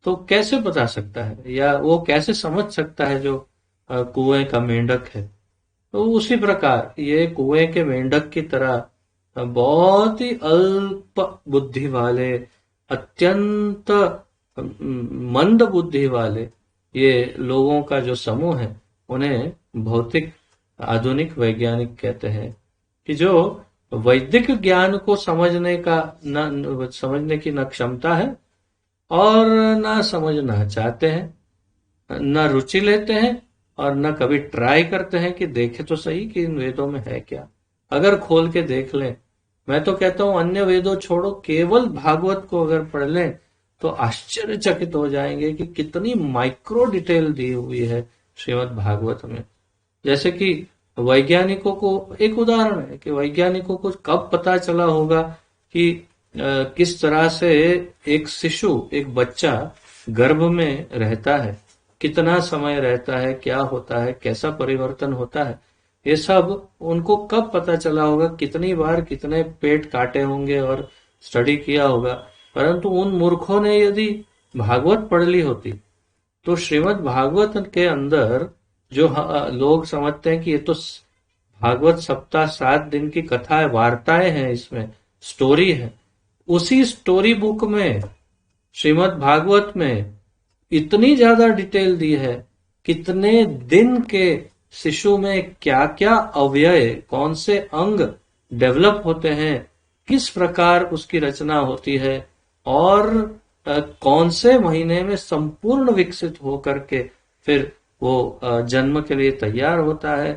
तो कैसे बता सकता है, या वो कैसे समझ सकता है जो कुएं का मेंढक है। तो उसी प्रकार ये कुएं के मेंढक की तरह बहुत ही अल्प बुद्धि वाले, अत्यंत मंद बुद्धि वाले ये लोगों का जो समूह है उन्हें भौतिक आधुनिक वैज्ञानिक कहते हैं, कि जो वैदिक ज्ञान को समझने की न क्षमता है और न समझना चाहते हैं, न रुचि लेते हैं और न कभी ट्राई करते हैं कि देखें तो सही कि इन वेदों में है क्या। अगर खोल के देख लें, मैं तो कहता हूं अन्य वेदों छोड़ो, केवल भागवत को अगर पढ़ लें तो आश्चर्यचकित हो जाएंगे कि कितनी माइक्रो डिटेल दी हुई है श्रीमद् भागवत में। जैसे कि वैज्ञानिकों को एक उदाहरण है कि वैज्ञानिकों को कब पता चला होगा कि किस तरह से एक शिशु, एक बच्चा गर्भ में रहता है, कितना समय रहता है, क्या होता है, कैसा परिवर्तन होता है, ये सब उनको कब पता चला होगा, कितनी बार कितने पेट काटे होंगे और स्टडी किया होगा। परंतु उन मूर्खों ने यदि भागवत पढ़ ली होती तो श्रीमद् भागवत के अंदर जो लोग समझते हैं कि ये तो भागवत सप्ताह 7 दिन की कथा है, वार्ताएं हैं, इसमें स्टोरी है, उसी स्टोरी बुक में श्रीमद् भागवत में इतनी ज्यादा डिटेल दी है, कितने दिन के शिशु में क्या क्या अवयव, कौन से अंग डेवलप होते हैं, किस प्रकार उसकी रचना होती है और कौन से महीने में संपूर्ण विकसित होकर के फिर वो जन्म के लिए तैयार होता है,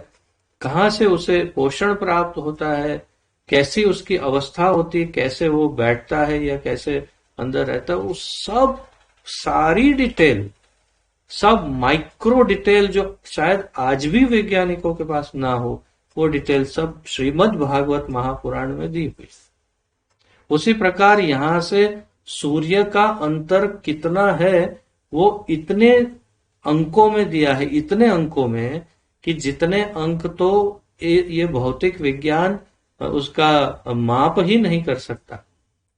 कहाँ से उसे पोषण प्राप्त होता है, कैसी उसकी अवस्था होती है, कैसे वो बैठता है या कैसे अंदर रहता है, वो सब सारी डिटेल, सब माइक्रो डिटेल जो शायद आज भी वैज्ञानिकों के पास ना हो, वो डिटेल सब श्रीमद् भागवत महापुराण में दी हुई। उसी प्रकार यहां से सूर्य का अंतर कितना है वो इतने अंकों में दिया है, इतने अंकों में कि जितने अंक तो ये भौतिक विज्ञान उसका माप ही नहीं कर सकता,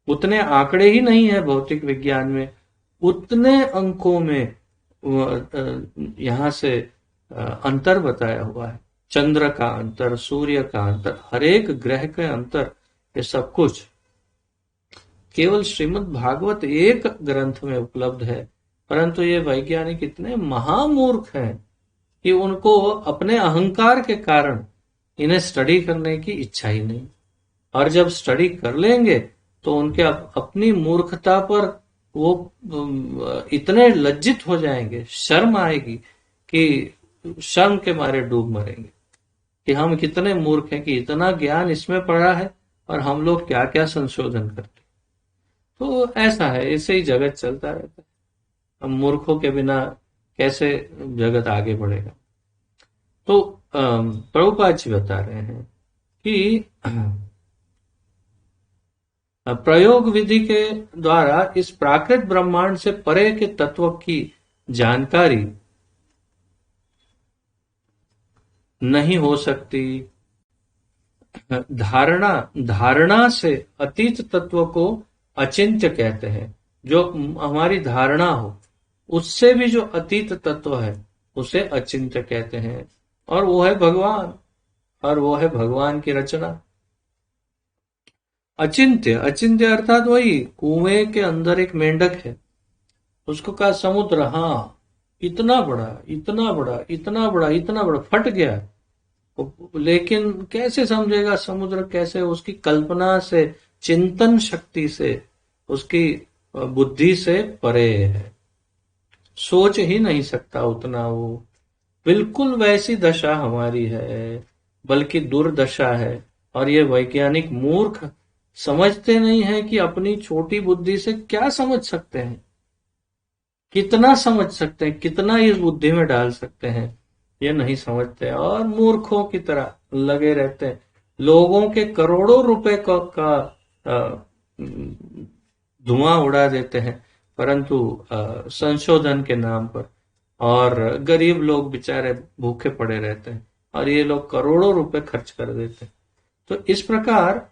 उतने आंकड़े ही नहीं है भौतिक विज्ञान में, उतने अंकों में यहां से अंतर बताया हुआ है। चंद्र का अंतर, सूर्य का अंतर, हर एक ग्रह के अंतर, ये सब कुछ केवल श्रीमद् भागवत एक ग्रंथ में उपलब्ध है। परंतु ये वैज्ञानिक इतने महामूर्ख हैं कि उनको अपने अहंकार के कारण इन्हें स्टडी करने की इच्छा ही नहीं, और जब स्टडी कर लेंगे तो उनके अपनी मूर्खता पर वो इतने लज्जित हो जाएंगे, शर्म आएगी कि शर्म के मारे डूब मरेंगे कि हम कितने मूर्ख हैं कि इतना ज्ञान इसमें पड़ा है और हम लोग क्या क्या संशोधन करते। तो ऐसा है, ऐसे ही जगत चलता रहता है। हम मूर्खों के बिना कैसे जगत आगे बढ़ेगा। तो प्रभुपाद जी बता रहे हैं कि प्रयोग विधि के द्वारा इस प्राकृत ब्रह्मांड से परे के तत्व की जानकारी नहीं हो सकती। धारणा से अतीत तत्व को अचिंत्य कहते हैं। जो हमारी धारणा हो उससे भी जो अतीत तत्व है उसे अचिंत्य कहते हैं, और वो है भगवान, और वो है भगवान की रचना। अचिंत्य, अचिंत्य अर्थात वही कुएं के अंदर एक मेंढक है, उसको कहा समुद्र, हाँ इतना बड़ा इतना बड़ा इतना बड़ा इतना बड़ा, फट गया। लेकिन कैसे समझेगा समुद्र, कैसे? उसकी कल्पना से, चिंतन शक्ति से, उसकी बुद्धि से परे है, सोच ही नहीं सकता उतना वो। बिल्कुल वैसी दशा हमारी है, बल्कि दुर्दशा है। और ये वैज्ञानिक मूर्ख समझते नहीं है कि अपनी छोटी बुद्धि से क्या समझ सकते हैं, कितना समझ सकते हैं, कितना इस बुद्धि में डाल सकते हैं, ये नहीं समझते और मूर्खों की तरह लगे रहते हैं। लोगों के करोड़ों रुपए का धुआं उड़ा देते हैं, परंतु संशोधन के नाम पर, और गरीब लोग बेचारे भूखे पड़े रहते हैं और ये लोग करोड़ों रुपए खर्च कर देते हैं। तो इस प्रकार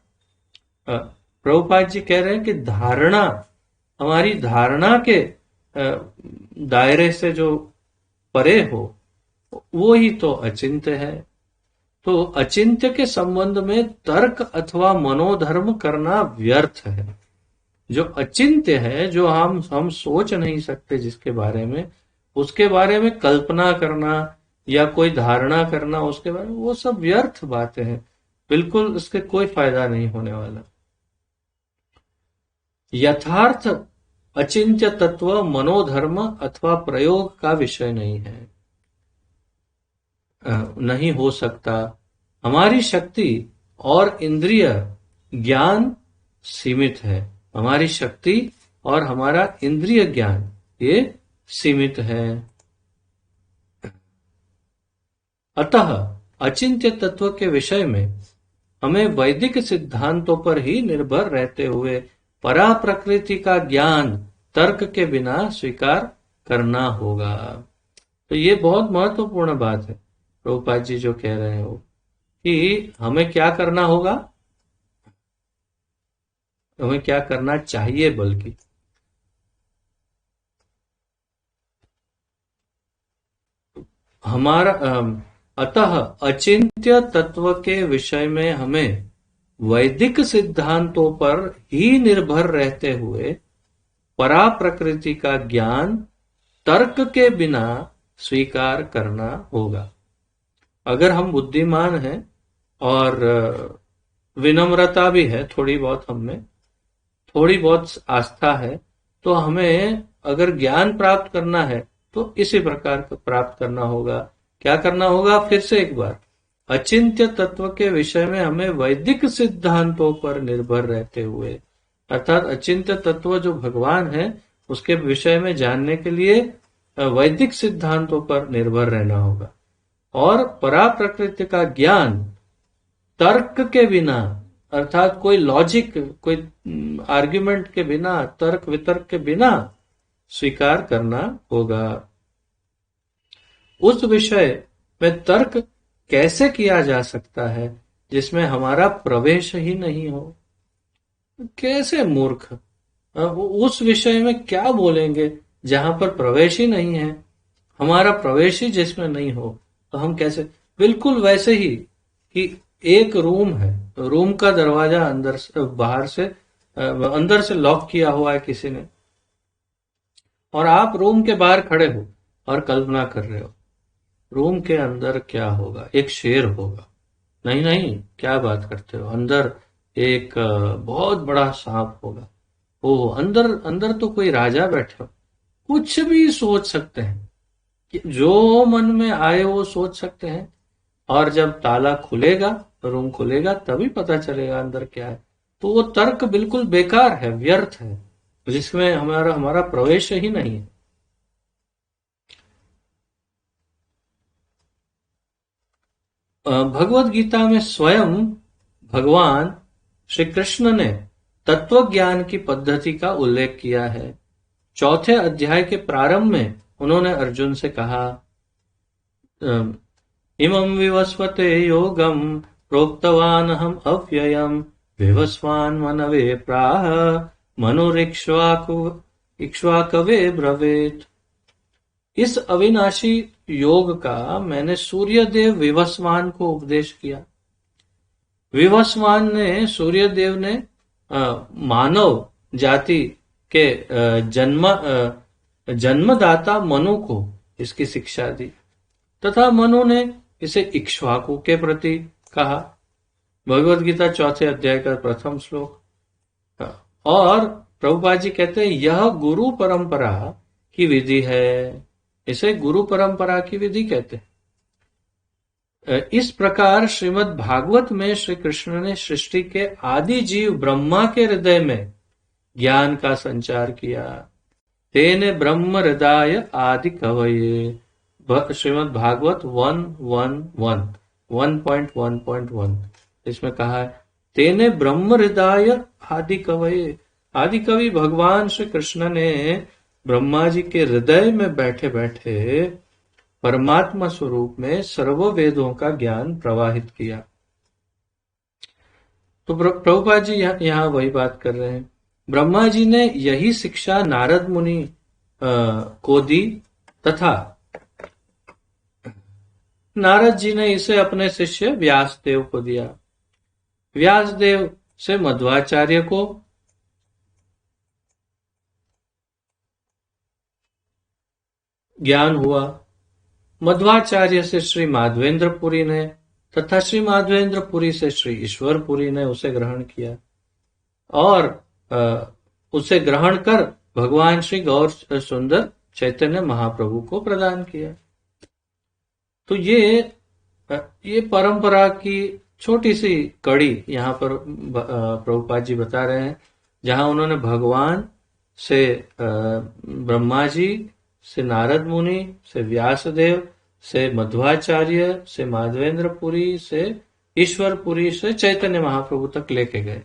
प्रभुपाद जी कह रहे हैं कि धारणा, हमारी धारणा के दायरे से जो परे हो वो ही तो अचिंत्य है। तो अचिंत्य के संबंध में तर्क अथवा मनोधर्म करना व्यर्थ है। जो अचिंत्य है, जो हम सोच नहीं सकते जिसके बारे में, उसके बारे में कल्पना करना या कोई धारणा करना उसके बारे में, वो सब व्यर्थ बातें हैं, बिल्कुल इसके कोई फायदा नहीं होने वाला। यथार्थ अचिंत्य तत्व मनोधर्म अथवा प्रयोग का विषय नहीं है, नहीं हो सकता। हमारी शक्ति और इंद्रिय ज्ञान सीमित है, हमारी शक्ति और हमारा इंद्रिय ज्ञान ये सीमित है। अतः अचिंत्य तत्व के विषय में हमें वैदिक सिद्धांतों पर ही निर्भर रहते हुए परा प्रकृति का ज्ञान तर्क के बिना स्वीकार करना होगा। तो ये बहुत महत्वपूर्ण बात है, प्रभुपाद जी जो कह रहे हैं वो, कि हमें क्या करना होगा, हमें क्या करना चाहिए, बल्कि हमारा अतः अचिंत्य तत्व के विषय में हमें वैदिक सिद्धांतों पर ही निर्भर रहते हुए परा प्रकृति का ज्ञान तर्क के बिना स्वीकार करना होगा। अगर हम बुद्धिमान हैं और विनम्रता भी है थोड़ी बहुत, हमें थोड़ी बहुत आस्था है, तो हमें अगर ज्ञान प्राप्त करना है तो इसी प्रकार का प्राप्त करना होगा। क्या करना होगा, फिर से एक बार, अचिंत्य तत्व के विषय में हमें वैदिक सिद्धांतों पर निर्भर रहते हुए, अर्थात अचिंत्य तत्व जो भगवान है उसके विषय में जानने के लिए वैदिक सिद्धांतों पर निर्भर रहना होगा, और परा प्रकृति का ज्ञान तर्क के बिना, अर्थात कोई लॉजिक, कोई आर्ग्यूमेंट के बिना, तर्क वितर्क के बिना स्वीकार करना होगा। उस विषय में तर्क कैसे किया जा सकता है जिसमें हमारा प्रवेश ही नहीं हो? कैसे मूर्ख, उस विषय में क्या बोलेंगे जहां पर प्रवेश ही नहीं है, हमारा प्रवेश ही जिसमें नहीं हो, तो हम कैसे? बिल्कुल वैसे ही कि एक रूम है, रूम का दरवाजा अंदर से, बाहर से, अंदर से लॉक किया हुआ है किसी ने, और आप रूम के बाहर खड़े हो और कल्पना कर रहे हो रूम के अंदर क्या होगा, एक शेर होगा। नहीं नहीं, क्या बात करते हो, अंदर एक बहुत बड़ा सांप होगा। ओ, अंदर अंदर तो कोई राजा बैठे हो। कुछ भी सोच सकते हैं, कि जो मन में आए वो सोच सकते हैं, और जब ताला खुलेगा, रूम खुलेगा, तभी पता चलेगा अंदर क्या है। तो वो तर्क बिल्कुल बेकार है, व्यर्थ है, जिसमें हमारा हमारा प्रवेश ही नहीं है। भगवत गीता में स्वयं भगवान श्री कृष्ण ने तत्व ज्ञान की पद्धति का उल्लेख किया है। चौथे अध्याय के प्रारंभ में उन्होंने अर्जुन से कहा, इमं विवस्वते योगम प्रोक्तवानहम अव्ययम विवस्वान् मनवे प्राह इक्ष्वाकवे ब्रवीत। इस अविनाशी योग का मैंने सूर्यदेव विवस्वान को उपदेश किया। विवस्वान ने, सूर्यदेव ने मानव जाति के जन्मदाता मनु को इसकी शिक्षा दी, तथा मनु ने इसे इक्ष्वाकु के प्रति कहा। भगवत गीता चौथे अध्याय का प्रथम श्लोक। और प्रभुपाद जी कहते हैं यह गुरु परंपरा की विधि है, इसे गुरु परंपरा की विधि कहते हैं। इस प्रकार श्रीमद् भागवत में श्री कृष्ण ने सृष्टि के आदि जीव ब्रह्मा के हृदय में ज्ञान का संचार किया। तेने ब्रह्म हृदय आदि कवये, श्रीमद् भागवत 1.1.1, इसमें कहा है तेने ब्रह्म हृदय आदि कवये। आदि कवि भगवान श्री कृष्ण ने ब्रह्मा जी के हृदय में बैठे बैठे परमात्मा स्वरूप में सर्व वेदों का ज्ञान प्रवाहित किया। तो प्रभुपाद जी यहाँ वही बात कर रहे हैं। ब्रह्मा जी ने यही शिक्षा नारद मुनि को दी, तथा नारद जी ने इसे अपने शिष्य व्यासदेव को दिया। व्यासदेव से मध्वाचार्य को, ज्ञान हुआ। मध्वाचार्य से श्री माधवेंद्रपुरी ने तथा श्री माधवेंद्रपुरी से श्री ईश्वरपुरी ने उसे ग्रहण किया और उसे ग्रहण कर भगवान श्री गौर सुंदर चैतन्य महाप्रभु को प्रदान किया। तो ये परंपरा की छोटी सी कड़ी यहाँ पर प्रभुपाद जी बता रहे हैं, जहां उन्होंने भगवान से ब्रह्मा जी से नारद मुनि से व्यासदेव से मध्वाचार्य से माधवेंद्रपुरी से ईश्वरपुरी से चैतन्य महाप्रभु तक लेके गए।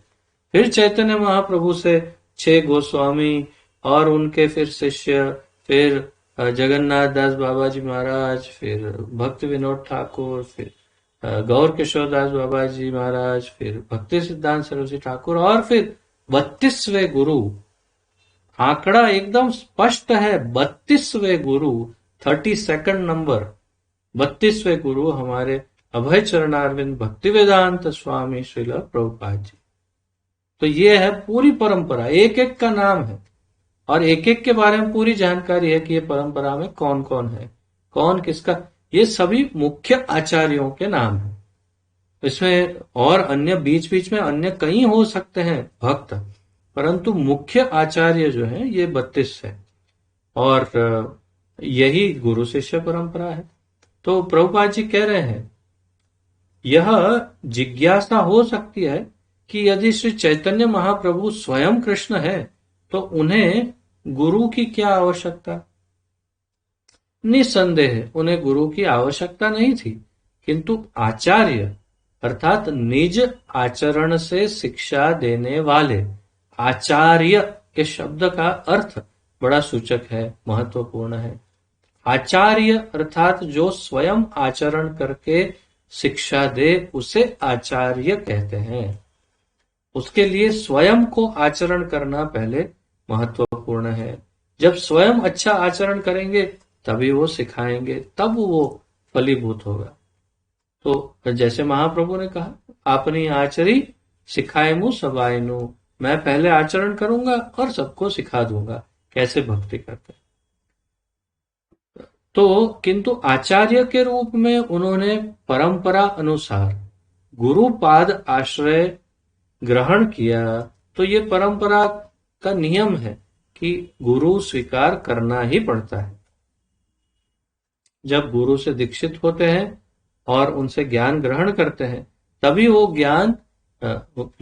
फिर चैतन्य महाप्रभु से 6 गोस्वामी और उनके फिर शिष्य, फिर जगन्नाथ दास बाबा जी महाराज, फिर भक्ति विनोद ठाकुर, फिर गौर किशोर दास बाबा जी महाराज, फिर भक्ति सिद्धांत सरस्वती ठाकुर और फिर 32वें गुरु। आंकड़ा एकदम स्पष्ट है, 32वें गुरु, 32nd नंबर, 32वें गुरु हमारे अभय चरणारविंद भक्ति वेदांत स्वामी श्रील प्रभुपाद जी। तो ये है पूरी परंपरा, एक एक का नाम है और एक एक के बारे में पूरी जानकारी है कि ये परंपरा में कौन कौन है, कौन किसका, ये सभी मुख्य आचार्यों के नाम है। इसमें और अन्य बीच बीच में अन्य कई हो सकते हैं भक्त, परंतु मुख्य आचार्य जो है ये 32 है और यही गुरु शिष्य परंपरा है। तो प्रभुपाद जी कह रहे हैं, यह जिज्ञासा हो सकती है कि यदि श्री चैतन्य महाप्रभु स्वयं कृष्ण है तो उन्हें गुरु की क्या आवश्यकता। निसंदेह उन्हें गुरु की आवश्यकता नहीं थी, किंतु आचार्य अर्थात निज आचरण से शिक्षा देने वाले, आचार्य के शब्द का अर्थ बड़ा सूचक है, महत्वपूर्ण है। आचार्य अर्थात जो स्वयं आचरण करके शिक्षा दे उसे आचार्य कहते हैं। उसके लिए स्वयं को आचरण करना पहले महत्वपूर्ण है। जब स्वयं अच्छा आचरण करेंगे तभी वो सिखाएंगे, तब वो फलीभूत होगा। तो जैसे महाप्रभु ने कहा, आपनी आचरी सिखाए मु सबाइनु, मैं पहले आचरण करूंगा और सबको सिखा दूंगा कैसे भक्ति करते। तो किंतु आचार्य के रूप में उन्होंने परंपरा अनुसार गुरुपाद आश्रय ग्रहण किया। तो ये परंपरा का नियम है कि गुरु स्वीकार करना ही पड़ता है। जब गुरु से दीक्षित होते हैं और उनसे ज्ञान ग्रहण करते हैं तभी वो ज्ञान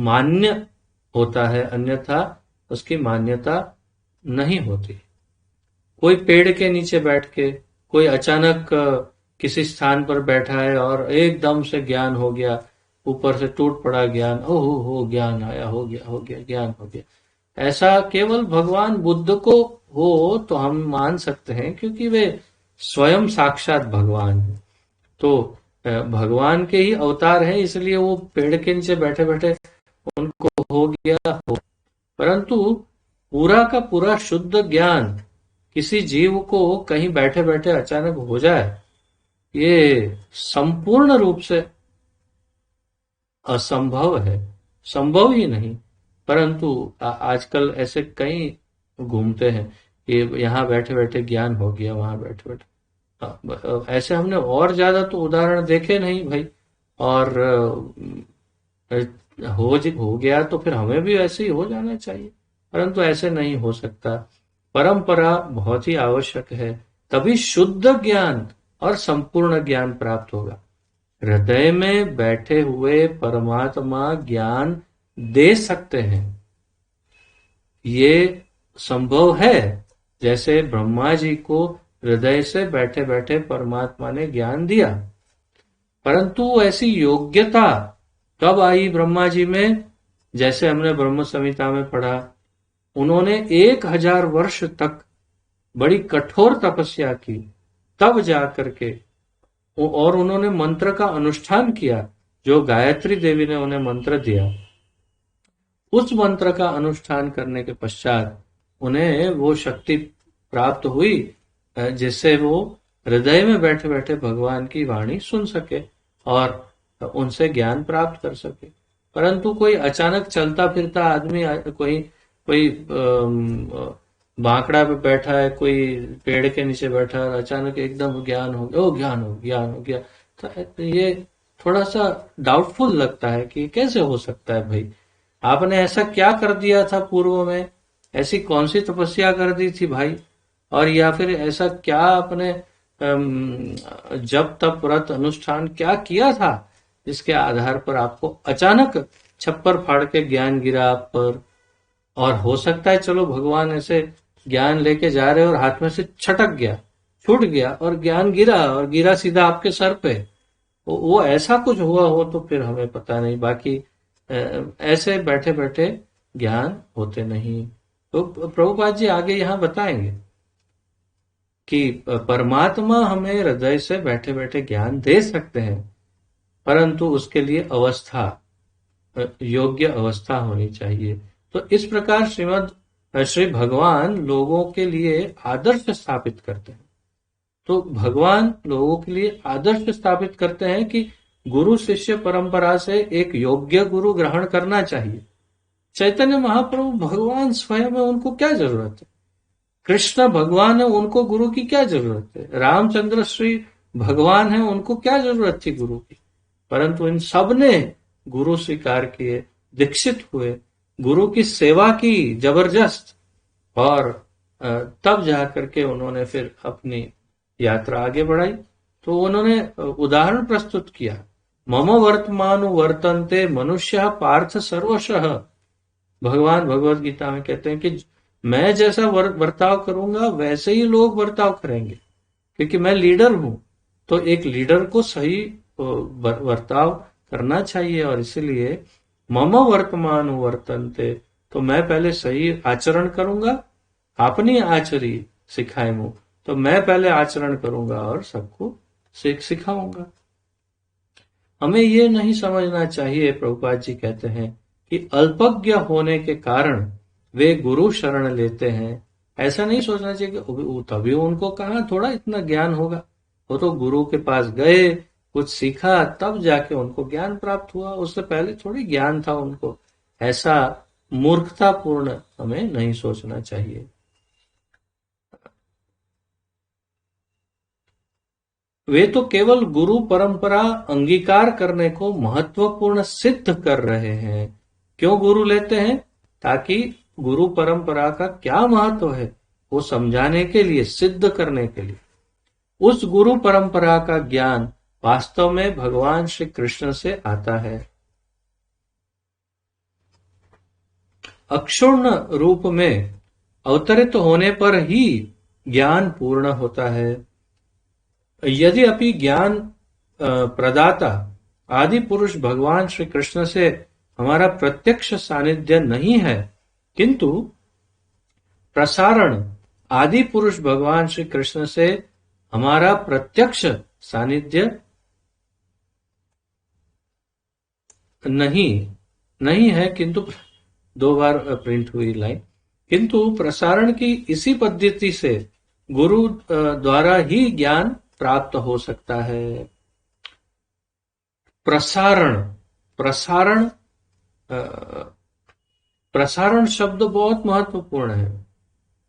मान्य होता है, अन्यथा उसकी मान्यता नहीं होती। कोई पेड़ के नीचे बैठ के कोई अचानक किसी स्थान पर बैठा है और एकदम से ज्ञान हो गया, ऊपर से टूट पड़ा ज्ञान, ओहो हो ज्ञान आया, हो गया ज्ञान हो गया, ऐसा केवल भगवान बुद्ध को हो तो हम मान सकते हैं, क्योंकि वे स्वयं साक्षात भगवान है। तो भगवान के ही अवतार हैं, इसलिए वो पेड़ के नीचे बैठे बैठे उनको हो गया हो। परंतु पूरा का पूरा शुद्ध ज्ञान किसी जीव को कहीं बैठे बैठे अचानक हो जाए, ये संपूर्ण रूप से असंभव है, संभव ही नहीं। परंतु आजकल ऐसे कई घूमते हैं, ये यहाँ बैठे बैठे ज्ञान हो गया, वहां बैठे बैठे, ऐसे हमने और ज्यादा तो उदाहरण देखे नहीं भाई। और हो गया तो फिर हमें भी ऐसे ही हो जाना चाहिए, परंतु ऐसे नहीं हो सकता। परंपरा बहुत ही आवश्यक है, तभी शुद्ध ज्ञान और संपूर्ण ज्ञान प्राप्त होगा। हृदय में बैठे हुए परमात्मा ज्ञान दे सकते हैं, ये संभव है। जैसे ब्रह्मा जी को हृदय से बैठे बैठे परमात्मा ने ज्ञान दिया, परंतु ऐसी योग्यता कब आई ब्रह्मा जी में? जैसे हमने ब्रह्म संहिता में पढ़ा, उन्होंने 1000 वर्ष तक बड़ी कठोर तपस्या की, तब जाकर के, और उन्होंने मंत्र का अनुष्ठान किया, जो गायत्री देवी ने उन्हें मंत्र दिया। उस मंत्र का अनुष्ठान करने के पश्चात उन्हें वो शक्ति प्राप्त हुई जिससे वो हृदय में बैठे बैठे भगवान की वाणी सुन सके और उनसे ज्ञान प्राप्त कर सके। परंतु कोई अचानक चलता फिरता आदमी, कोई बांकड़ा पे बैठा है, कोई पेड़ के नीचे बैठा है और अचानक एकदम ज्ञान हो गया, ओ ज्ञान हो, ज्ञान हो गया। तो ये थोड़ा सा डाउटफुल लगता है कि कैसे हो सकता है भाई। आपने ऐसा क्या कर दिया था पूर्व में, ऐसी कौन सी तपस्या कर दी थी भाई, और या फिर ऐसा क्या आपने जब तप व्रत अनुष्ठान क्या किया था जिसके आधार पर आपको अचानक छप्पर फाड़ के ज्ञान गिरा आप पर। और हो सकता है चलो भगवान ऐसे ज्ञान लेके जा रहे और हाथ में से छटक गया, छूट गया और ज्ञान गिरा, और गिरा सीधा आपके सर पे। वो ऐसा कुछ हुआ हो तो फिर हमें पता नहीं, बाकी ऐसे बैठे बैठे ज्ञान होते नहीं। तो प्रभुपाद जी आगे यहाँ बताएंगे कि परमात्मा हमें हृदय से बैठे बैठे ज्ञान दे सकते हैं, परंतु उसके लिए अवस्था, योग्य अवस्था होनी चाहिए। तो इस प्रकार श्री भगवान लोगों के लिए आदर्श स्थापित करते हैं। तो भगवान लोगों के लिए आदर्श स्थापित करते हैं कि गुरु शिष्य परंपरा से एक योग्य गुरु ग्रहण करना चाहिए। चैतन्य महाप्रभु भगवान स्वयं है, उनको क्या जरूरत है। कृष्ण भगवान है, उनको गुरु की क्या जरूरत है। रामचंद्र श्री भगवान है, उनको क्या जरूरत थी गुरु की। परंतु इन सब ने गुरु स्वीकार किए, दीक्षित हुए, गुरु की सेवा की जबरदस्त, और तब जाकर के उन्होंने फिर अपनी यात्रा आगे बढ़ाई। तो उन्होंने उदाहरण प्रस्तुत किया, मम वर्तमान वर्तन्ते मनुष्य पार्थ सर्वशः। भगवान भगवत गीता में कहते हैं कि मैं जैसा बर्ताव करूंगा वैसे ही लोग बर्ताव करेंगे, क्योंकि मैं लीडर हूं। तो एक लीडर को सही बर्ताव करना चाहिए, और इसलिए मम वर्तमान वर्तन्ते, तो मैं पहले सही आचरण करूंगा। अपनी आचरी सिखाए मुंह, तो मैं पहले आचरण करूंगा और सबको सिखाऊंगा। हमें ये नहीं समझना चाहिए, प्रभुपाद जी कहते हैं, कि अल्पज्ञ होने के कारण वे गुरु शरण लेते हैं। ऐसा नहीं सोचना चाहिए कि तभी उनको कहाँ थोड़ा इतना ज्ञान होगा। वो तो गुरु के पास गए, कुछ सीखा, तब जाके उनको ज्ञान प्राप्त हुआ, उससे पहले थोड़ी ज्ञान था उनको। ऐसा मूर्खतापूर्ण हमें नहीं सोचना चाहिए। वे तो केवल गुरु परंपरा अंगीकार करने को महत्वपूर्ण सिद्ध कर रहे हैं। क्यों गुरु लेते हैं? ताकि गुरु परंपरा का क्या महत्व है वो समझाने के लिए, सिद्ध करने के लिए। उस गुरु परंपरा का ज्ञान वास्तव में भगवान श्री कृष्ण से आता है। अक्षुण्ण रूप में अवतरित होने पर ही ज्ञान पूर्ण होता है। यदि अपि ज्ञान प्रदाता आदि पुरुष भगवान श्री कृष्ण से हमारा प्रत्यक्ष सानिध्य नहीं है, किंतु प्रसारण आदि पुरुष भगवान श्री कृष्ण से हमारा प्रत्यक्ष सानिध्य नहीं नहीं है, किंतु दो बार प्रिंट हुई लाइन, किंतु प्रसारण की इसी पद्धति से गुरु द्वारा ही ज्ञान प्राप्त हो सकता है। प्रसारण, प्रसारण प्रसारण शब्द बहुत महत्वपूर्ण है।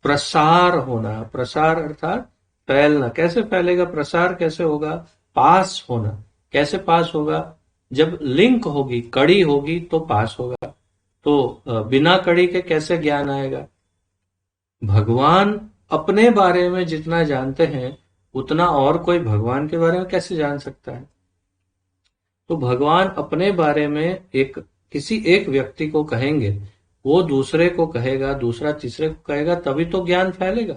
प्रसार होना, प्रसार अर्थात फैलना। कैसे फैलेगा प्रसार, कैसे होगा? पास होना। कैसे पास होगा? जब लिंक होगी, कड़ी होगी तो पास होगा। तो बिना कड़ी के कैसे ज्ञान आएगा? भगवान अपने बारे में जितना जानते हैं उतना और कोई भगवान के बारे में कैसे जान सकता है? तो भगवान अपने बारे में किसी एक व्यक्ति को कहेंगे, वो दूसरे को कहेगा, दूसरा तीसरे को कहेगा, तभी तो ज्ञान फैलेगा।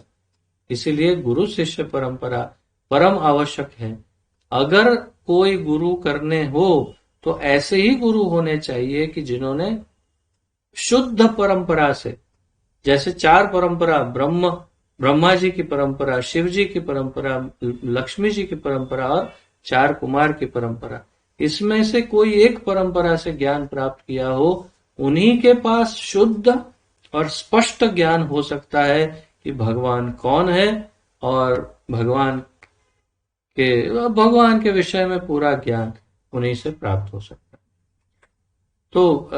इसीलिए गुरु शिष्य परंपरा परम आवश्यक है। अगर कोई गुरु करने हो तो ऐसे ही गुरु होने चाहिए कि जिन्होंने शुद्ध परंपरा से, जैसे चार परंपरा, ब्रह्मा जी की परंपरा, शिव जी की परंपरा, लक्ष्मी जी की परंपरा और चार कुमार की परंपरा, इसमें से कोई एक परंपरा से ज्ञान प्राप्त किया हो, उन्हीं के पास शुद्ध और स्पष्ट ज्ञान हो सकता है कि भगवान कौन है, और भगवान के विषय में पूरा ज्ञान उन्हीं से प्राप्त हो सकता है। तो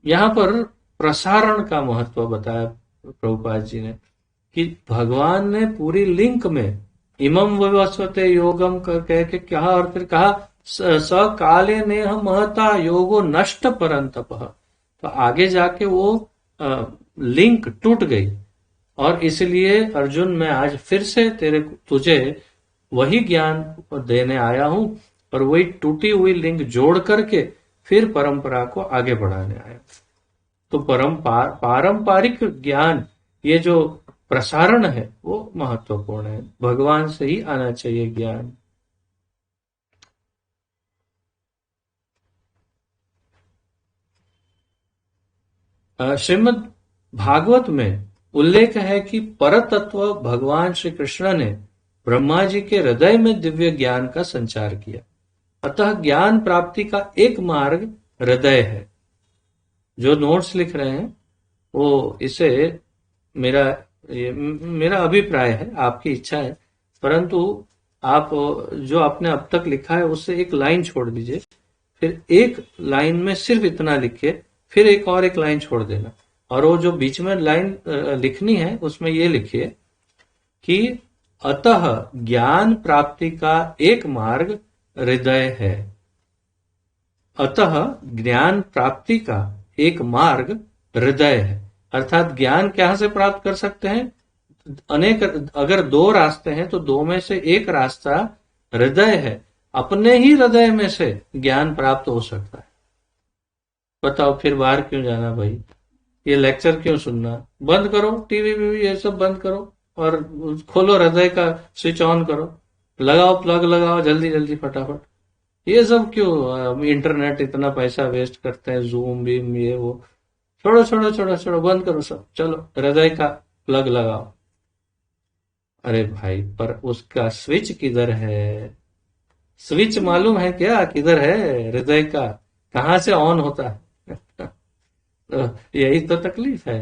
यहाँ पर प्रसारण का महत्व बताया प्रभुपाद जी ने। कि भगवान ने पूरी लिंक में इमं विवस्वते योगम कह के कहा और फिर कहा स काले नेह महता योगो नष्ट परंतप। तो आगे जाके वो लिंक टूट गई और इसलिए अर्जुन मैं आज फिर से तुझे वही ज्ञान देने आया हूं और वही टूटी हुई लिंक जोड़ करके फिर परंपरा को आगे बढ़ाने आया। तो पारंपरिक ज्ञान, ये जो प्रसारण है वो महत्वपूर्ण है। भगवान से ही आना चाहिए ज्ञान। श्रीमद् भागवत में उल्लेख है कि परतत्व भगवान श्री कृष्ण ने ब्रह्मा जी के हृदय में दिव्य ज्ञान का संचार किया। अतः ज्ञान प्राप्ति का एक मार्ग हृदय है। जो नोट्स लिख रहे हैं वो इसे मेरा अभिप्राय है, आपकी इच्छा है, परंतु आप जो आपने अब तक लिखा है उससे एक लाइन छोड़ दीजिए, फिर एक लाइन में सिर्फ इतना लिखिए, फिर एक लाइन छोड़ देना, और वो जो बीच में लाइन लिखनी है उसमें ये लिखिए कि अतः ज्ञान प्राप्ति का एक मार्ग हृदय है। अतः ज्ञान प्राप्ति का एक मार्ग हृदय है। अर्थात ज्ञान कहां से प्राप्त कर सकते हैं? अनेक, अगर दो रास्ते हैं तो दो में से एक रास्ता हृदय है। अपने ही हृदय में से ज्ञान प्राप्त हो सकता है। बताओ फिर बाहर क्यों जाना भाई? ये लेक्चर क्यों सुनना? बंद करो टीवी वीवी ये सब बंद करो और खोलो हृदय का स्विच ऑन करो, लगाओ प्लग लगाओ जल्दी जल्दी फटाफट। ये सब क्यों? इंटरनेट इतना पैसा वेस्ट करते हैं, जूम बीम ये वो, छोड़ो छोड़ो छोड़ो छोड़ो, बंद करो सब, चलो हृदय का प्लग लगाओ। अरे भाई, पर उसका स्विच किधर है? स्विच मालूम है क्या किधर है? हृदय का कहां से ऑन होता है? तो यही तो तकलीफ है।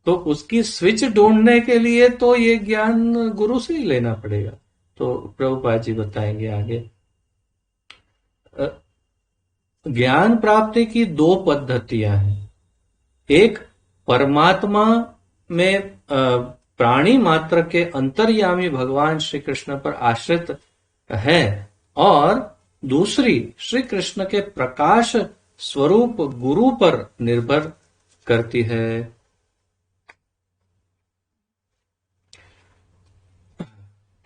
तो उसकी स्विच ढूंढने के लिए तो ये ज्ञान गुरु से ही लेना पड़ेगा। तो प्रभुपाद जी बताएंगे आगे। ज्ञान प्राप्ति की दो पद्धतियां हैं। एक परमात्मा में प्राणी मात्र के अंतर्यामी भगवान श्री कृष्ण पर आश्रित है, और दूसरी श्री कृष्ण के प्रकाश स्वरूप गुरु पर निर्भर करती है।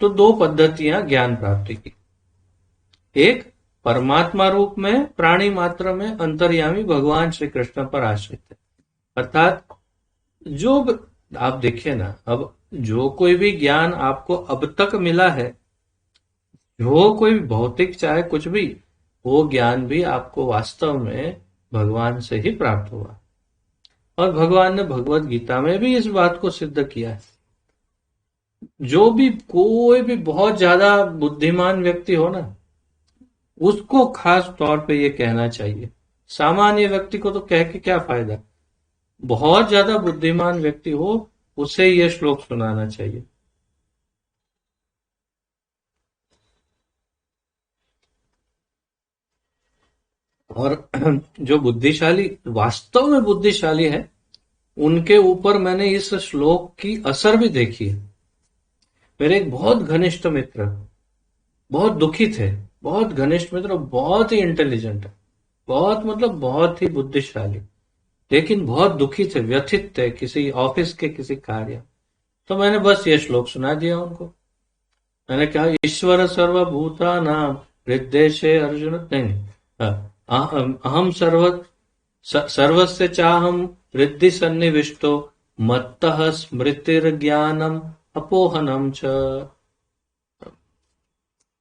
तो दो पद्धतियां ज्ञान प्राप्ति की। एक परमात्मा रूप में प्राणी मात्र में अंतर्यामी भगवान श्री कृष्ण पर आश्रित है। अर्थात जो आप देखिए ना, अब जो कोई भी ज्ञान आपको अब तक मिला है, जो कोई भौतिक चाहे कुछ भी, वो ज्ञान भी आपको वास्तव में भगवान से ही प्राप्त हुआ। और भगवान ने भगवत गीता में भी इस बात को सिद्ध किया है। जो भी कोई भी बहुत ज्यादा बुद्धिमान व्यक्ति हो ना, उसको खास तौर पे ये कहना चाहिए। सामान्य व्यक्ति को तो कह के क्या फायदा? बहुत ज्यादा बुद्धिमान व्यक्ति हो उसे ये श्लोक सुनाना चाहिए। और जो बुद्धिशाली, वास्तव में बुद्धिशाली है, उनके ऊपर मैंने इस श्लोक की असर भी देखी है। मेरे एक बहुत घनिष्ठ मित्र बहुत दुखी थे, बहुत घनिष्ठ मित्र, बहुत ही इंटेलिजेंट, बहुत मतलब बहुत ही बुद्धिशाली, लेकिन बहुत दुखी थे, व्यथित थे किसी ऑफिस के किसी कार्य। तो मैंने बस ये श्लोक सुना दिया उनको। मैंने कहा ईश्वर सर्वभूतानां हृद्देशे अर्जुन, नहीं, अहम सर्वस्य चाहम हृदि सन्निविष्टो मत्तः स्मृतिर्ज्ञानम अपोहनम च।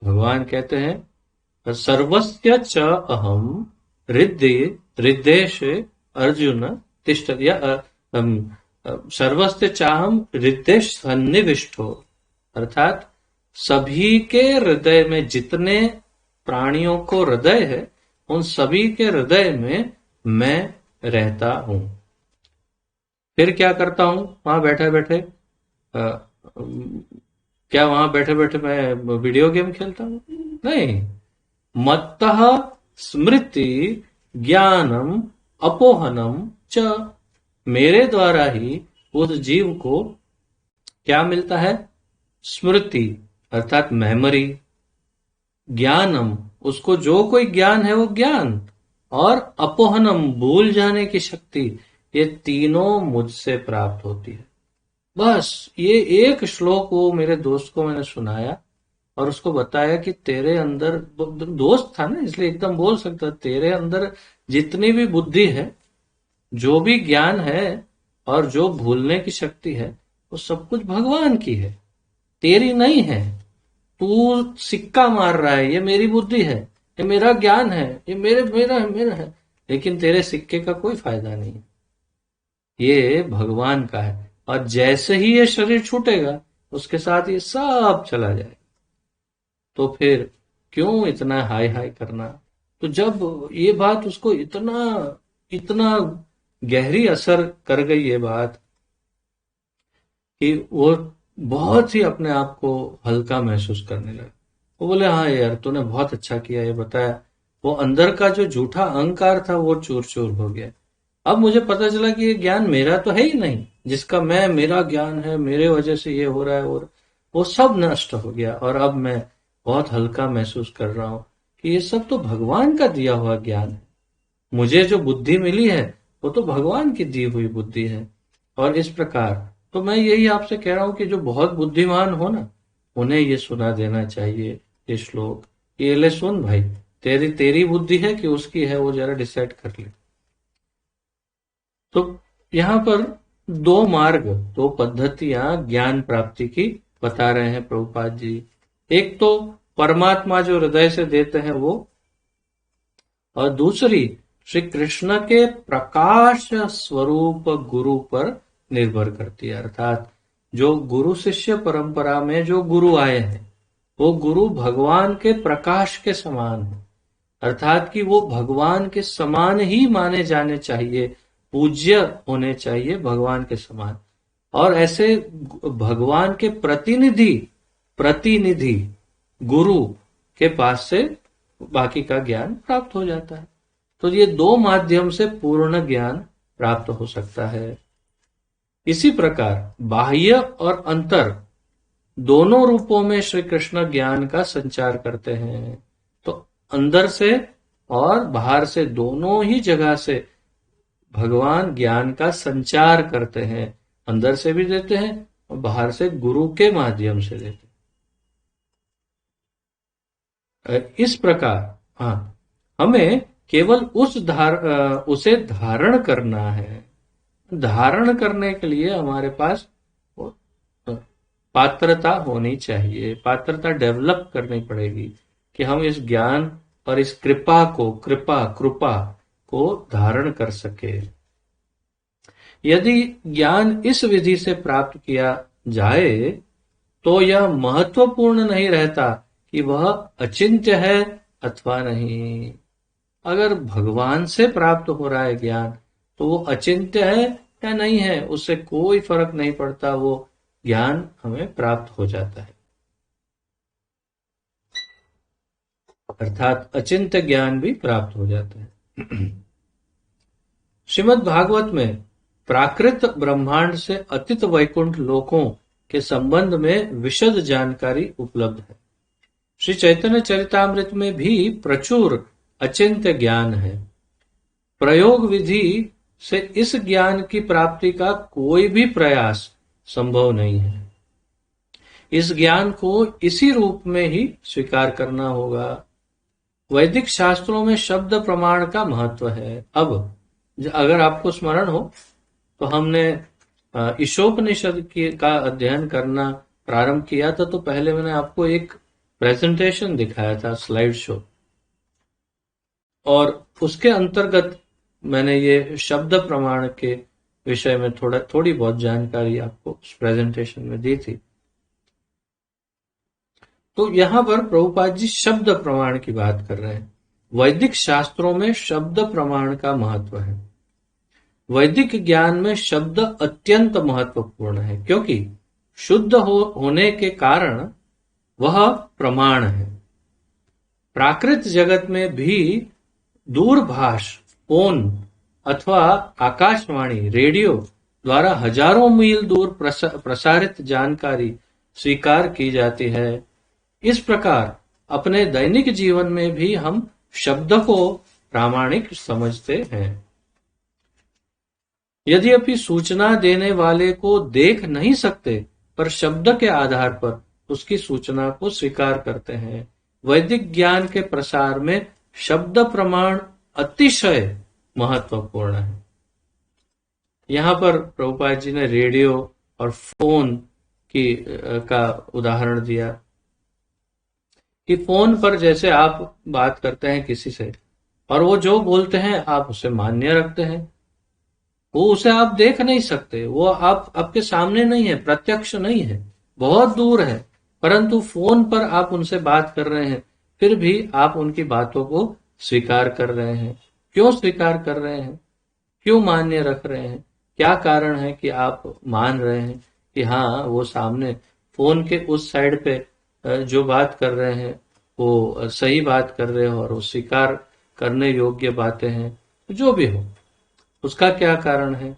भगवान कहते हैं सर्वस्य च अहम हृदेशे अर्जुन तिष्ठत, या सर्वस्य चाहम हृदय सन्निविष्टो, अर्थात सभी के हृदय में, जितने प्राणियों को हृदय है उन सभी के हृदय में मैं रहता हूं। फिर क्या करता हूं? वहां बैठे बैठे क्या वहां बैठे बैठे मैं वीडियो गेम खेलता हूं? नहीं। मत्तः स्मृति ज्ञानम अपोहनम च, मेरे द्वारा ही उस जीव को क्या मिलता है? स्मृति अर्थात मेमोरी, ज्ञानम उसको जो कोई ज्ञान है वो ज्ञान, और अपोहनम भूल जाने की शक्ति, ये तीनों मुझसे प्राप्त होती है। बस ये एक श्लोक वो मेरे दोस्त को मैंने सुनाया और उसको बताया कि तेरे अंदर, दोस्त था ना इसलिए एकदम बोल सकता, तेरे अंदर जितनी भी बुद्धि है, जो भी ज्ञान है और जो भूलने की शक्ति है, वो सब कुछ भगवान की है, तेरी नहीं है। तू सिक्का मार रहा है, ये मेरी बुद्धि है, ये मेरा ज्ञान है, ये मेरा है, लेकिन तेरे सिक्के का कोई फायदा नहीं है, ये भगवान का है। और जैसे ही ये शरीर छूटेगा उसके साथ ये सब चला जाएगा। तो फिर क्यों इतना हाय हाय करना? तो जब ये बात उसको इतना इतना गहरी असर कर गई ये बात कि वो बहुत ही अपने आप को हल्का महसूस करने लगा। वो बोले हाँ यार तूने बहुत अच्छा किया ये बताया, वो अंदर का जो झूठा अहंकार था वो चूर चूर हो गया। अब मुझे पता चला कि ये ज्ञान मेरा तो है ही नहीं, जिसका मेरा ज्ञान है, मेरे वजह से ये हो रहा है, और वो सब नष्ट हो गया। और अब मैं बहुत हल्का महसूस कर रहा हूं कि ये सब तो भगवान का दिया हुआ ज्ञान है। मुझे जो बुद्धि मिली है वो तो भगवान की दी हुई बुद्धि है। और इस प्रकार तो मैं यही आपसे कह रहा हूं कि जो बहुत बुद्धिमान हो ना, उन्हें ये सुना देना चाहिए ये श्लोक। ये ले सुन भाई, तेरी तेरी बुद्धि है कि उसकी है, वो जरा डिसाइड कर ले। तो यहाँ पर दो मार्ग, दो पद्धतियां ज्ञान प्राप्ति की बता रहे हैं प्रभुपाद जी। एक तो परमात्मा जो हृदय से देते हैं वो, और दूसरी श्री कृष्ण के प्रकाश स्वरूप गुरु पर निर्भर करती है। अर्थात जो गुरु शिष्य परंपरा में जो गुरु आए हैं, वो गुरु भगवान के प्रकाश के समान है। अर्थात कि वो भगवान के समान ही माने जाने चाहिए, पूज्य होने चाहिए भगवान के समान। और ऐसे भगवान के प्रतिनिधि प्रतिनिधि गुरु के पास से बाकी का ज्ञान प्राप्त हो जाता है। तो ये दो माध्यम से पूर्ण ज्ञान प्राप्त हो सकता है। इसी प्रकार बाह्य और अंतर दोनों रूपों में श्री कृष्ण ज्ञान का संचार करते हैं। तो अंदर से और बाहर से दोनों ही जगह से भगवान ज्ञान का संचार करते हैं। अंदर से भी देते हैं और बाहर से गुरु के माध्यम से देते हैं। इस प्रकार हाँ, हमें केवल उसे धारण करना है। धारण करने के लिए हमारे पास पात्रता होनी चाहिए, पात्रता डेवलप करनी पड़ेगी कि हम इस ज्ञान और इस कृपा को धारण कर सके। यदि ज्ञान इस विधि से प्राप्त किया जाए तो यह महत्वपूर्ण नहीं रहता कि वह अचिंत्य है अथवा नहीं। अगर भगवान से प्राप्त हो रहा है ज्ञान तो वो अचिंत्य है या नहीं है, उससे कोई फर्क नहीं पड़ता, वो ज्ञान हमें प्राप्त हो जाता है। अर्थात अचिंत्य ज्ञान भी प्राप्त हो जाता है। श्रीमद् भागवत में प्राकृत ब्रह्मांड से अतीत वैकुंठ लोकों के संबंध में विशद जानकारी उपलब्ध है। श्री चैतन्य चरितामृत में भी प्रचुर अचिंत्य ज्ञान है। प्रयोग विधि से इस ज्ञान की प्राप्ति का कोई भी प्रयास संभव नहीं है। इस ज्ञान को इसी रूप में ही स्वीकार करना होगा। वैदिक शास्त्रों में शब्द प्रमाण का महत्व है। अब अगर आपको स्मरण हो तो हमने ईशोपनिषद का अध्ययन करना प्रारंभ किया था, तो पहले मैंने आपको एक प्रेजेंटेशन दिखाया था, स्लाइड शो, और उसके अंतर्गत मैंने ये शब्द प्रमाण के विषय में थोड़ी बहुत जानकारी आपको उस प्रेजेंटेशन में दी थी। तो यहां पर प्रभुपाद जी शब्द प्रमाण की बात कर रहे हैं। वैदिक शास्त्रों में शब्द प्रमाण का महत्व है। वैदिक ज्ञान में शब्द अत्यंत महत्वपूर्ण है, क्योंकि शुद्ध होने के कारण वह प्रमाण है। प्राकृत जगत में भी दूरभाष, फोन अथवा आकाशवाणी, रेडियो द्वारा हजारों मील दूर प्रसारित जानकारी स्वीकार की जाती है। इस प्रकार अपने दैनिक जीवन में भी हम शब्द को प्रामाणिक समझते हैं। यद्यपि सूचना देने वाले को देख नहीं सकते, पर शब्द के आधार पर उसकी सूचना को स्वीकार करते हैं। वैदिक ज्ञान के प्रसार में शब्द प्रमाण अतिशय महत्वपूर्ण है। यहाँ पर प्रभुपाद जी ने रेडियो और फोन का उदाहरण दिया कि फोन पर जैसे आप बात करते हैं किसी से, और वो जो बोलते हैं आप उसे मान्य रखते हैं। वो उसे आप देख नहीं सकते, वो आपके सामने नहीं है, प्रत्यक्ष नहीं है, बहुत दूर है, परंतु फोन पर आप उनसे बात कर रहे हैं, फिर भी आप उनकी बातों को स्वीकार कर रहे हैं। क्यों स्वीकार कर रहे हैं? क्यों मान्य रख रहे हैं? क्या कारण है कि आप मान रहे हैं कि हाँ, वो सामने फोन के उस साइड पे जो बात कर रहे हैं वो सही बात कर रहे हो और वो स्वीकार करने योग्य बातें हैं, जो भी हो, उसका क्या कारण है?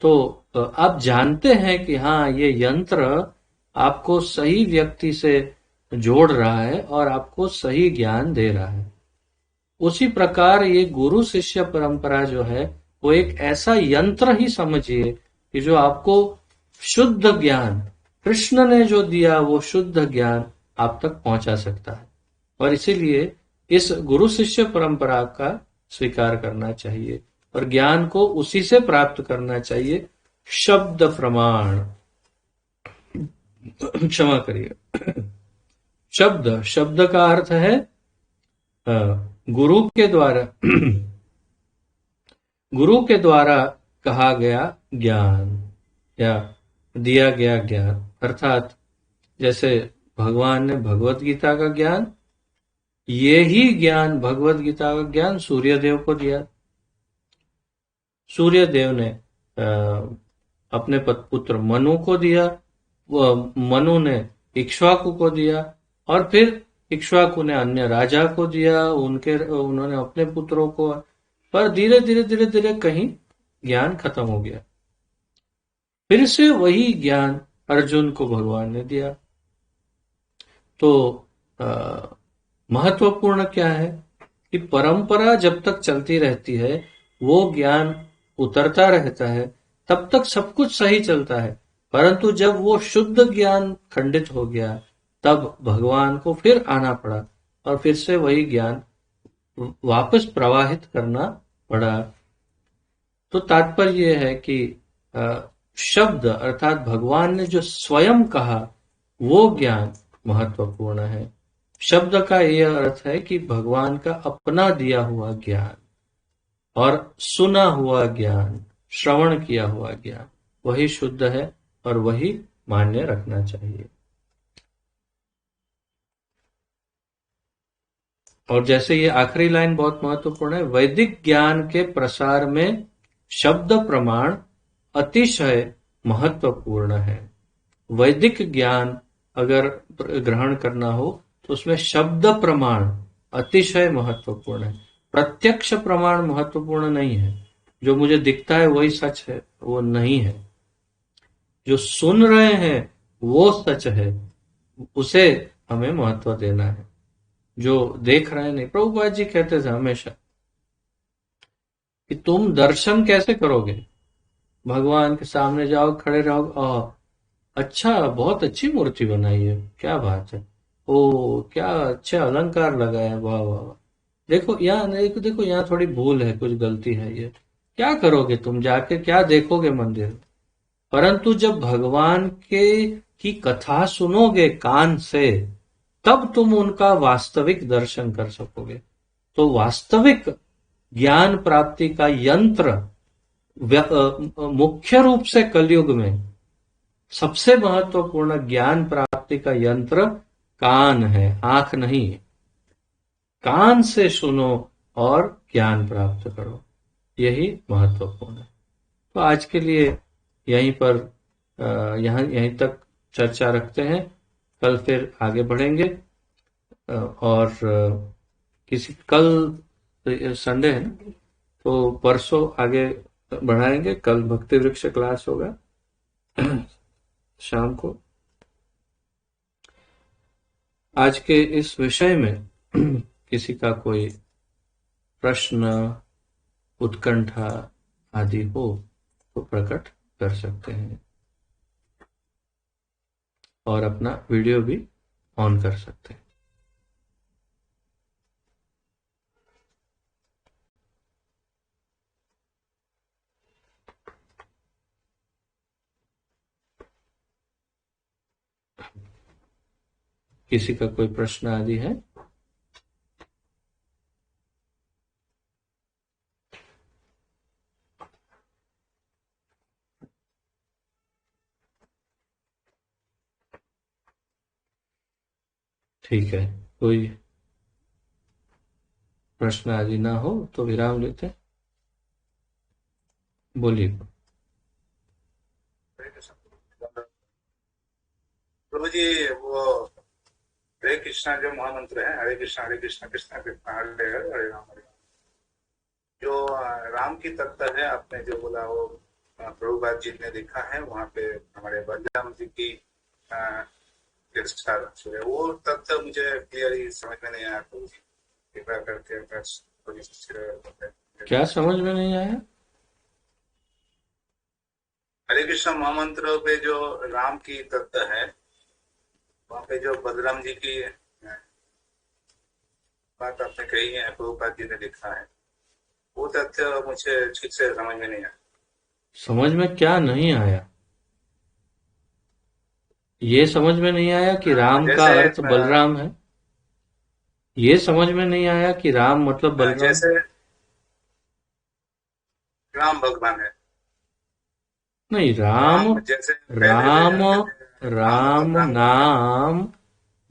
तो आप जानते हैं कि हाँ, ये यंत्र आपको सही व्यक्ति से जोड़ रहा है और आपको सही ज्ञान दे रहा है। उसी प्रकार ये गुरु शिष्य परंपरा जो है वो एक ऐसा यंत्र ही समझिए कि जो आपको शुद्ध ज्ञान, कृष्ण ने जो दिया वो शुद्ध ज्ञान आप तक पहुंचा सकता है। और इसीलिए इस गुरु शिष्य परंपरा का स्वीकार करना चाहिए और ज्ञान को उसी से प्राप्त करना चाहिए। शब्द प्रमाण, क्षमा करिए, शब्द, शब्द का अर्थ है गुरु के द्वारा गुरु के द्वारा कहा गया ज्ञान या दिया गया ज्ञान। अर्थात जैसे भगवान ने भगवत गीता का ज्ञान, ये ही ज्ञान, भगवत गीता का ज्ञान सूर्यदेव को दिया। सूर्यदेव ने अपने पुत्र मनु को दिया, मनु ने इक्ष्वाकु को दिया, और फिर इक्ष्वाकु ने अन्य राजा को दिया, उन्होंने अपने पुत्रों को, पर धीरे धीरे धीरे धीरे कहीं ज्ञान खत्म हो गया। फिर से वही ज्ञान अर्जुन को भगवान ने दिया। तो महत्वपूर्ण क्या है कि परंपरा जब तक चलती रहती है, वो ज्ञान उतरता रहता है, तब तक सब कुछ सही चलता है। परंतु जब वो शुद्ध ज्ञान खंडित हो गया, तब भगवान को फिर आना पड़ा और फिर से वही ज्ञान वापस प्रवाहित करना पड़ा। तो तात्पर्य यह है कि शब्द अर्थात भगवान ने जो स्वयं कहा वो ज्ञान महत्वपूर्ण है। शब्द का यह अर्थ है कि भगवान का अपना दिया हुआ ज्ञान और सुना हुआ ज्ञान, श्रवण किया हुआ ज्ञान, वही शुद्ध है और वही मान्य रखना चाहिए। और जैसे ये आखिरी लाइन बहुत महत्वपूर्ण है, वैदिक ज्ञान के प्रसार में शब्द प्रमाण अतिशय महत्वपूर्ण है। वैदिक ज्ञान अगर ग्रहण करना हो तो उसमें शब्द प्रमाण अतिशय महत्वपूर्ण है। प्रत्यक्ष प्रमाण महत्वपूर्ण नहीं है, जो मुझे दिखता है वही सच है, वो नहीं है। जो सुन रहे हैं वो सच है, उसे हमें महत्व देना है। जो देख रहे हैं नहीं। प्रभुपाद जी कहते थे हमेशा कि तुम दर्शन कैसे करोगे? भगवान के सामने जाओ, खड़े रहो, अच्छा, बहुत अच्छी मूर्ति बनाई है, क्या बात है, ओ क्या अच्छा अलंकार लगाया है, वाह वाह वाह, देखो यहाँ, देखो यहाँ थोड़ी भूल है, कुछ गलती है, ये क्या करोगे तुम जाके, क्या देखोगे मंदिर? परंतु जब भगवान की कथा सुनोगे कान से, तब तुम उनका वास्तविक दर्शन कर सकोगे। तो वास्तविक ज्ञान प्राप्ति का यंत्र मुख्य रूप से कलयुग में सबसे महत्वपूर्ण ज्ञान प्राप्ति का यंत्र कान है, आंख नहीं। कान से सुनो और ज्ञान प्राप्त करो, यही महत्वपूर्ण है। तो आज के लिए यहीं पर यहीं तक चर्चा रखते हैं। कल फिर आगे बढ़ेंगे और कल संडे है, तो परसों आगे बढ़ाएंगे। कल भक्ति वृक्ष क्लास होगा शाम को। आज के इस विषय में किसी का कोई प्रश्न, उत्कंठा आदि हो तो प्रकट कर सकते हैं और अपना वीडियो भी ऑन कर सकते हैं। किसी का कोई प्रश्न आदि है? ठीक है, कोई प्रश्न आदि ना हो तो विराम लेते हैं। बोलिए। प्रभु जी, वो हरे कृष्णा जो महामंत्र है, हरे कृष्णा कृष्णा कृष्णा हरे हरे, हरे राम हरे राम, जो राम की तत्व है, आपने जो बोला वो प्रभुपाद जी ने लिखा है, वहाँ पे हमारे बलराम जी की वो तत्व मुझे क्लियरली समझ में नहीं आया, तो कृपया करके क्या समझ में नहीं आया? हरे कृष्ण महामंत्र पे जो राम की तत्व है, वहाँ पे जो बलराम जी की बात आपने कही है, प्रभुपाद जी ने लिखा है, वो तथ्य मुझे ठीक से समझ में नहीं आया। समझ में क्या नहीं आया? ये समझ में नहीं आया कि राम का जैसे अर्थ बलराम है? ये समझ में नहीं आया कि राम मतलब बलराम? जैसे राम भगवान है, नहीं, राम, राम जैसे पहले राम, राम राम भगवान है। नाम,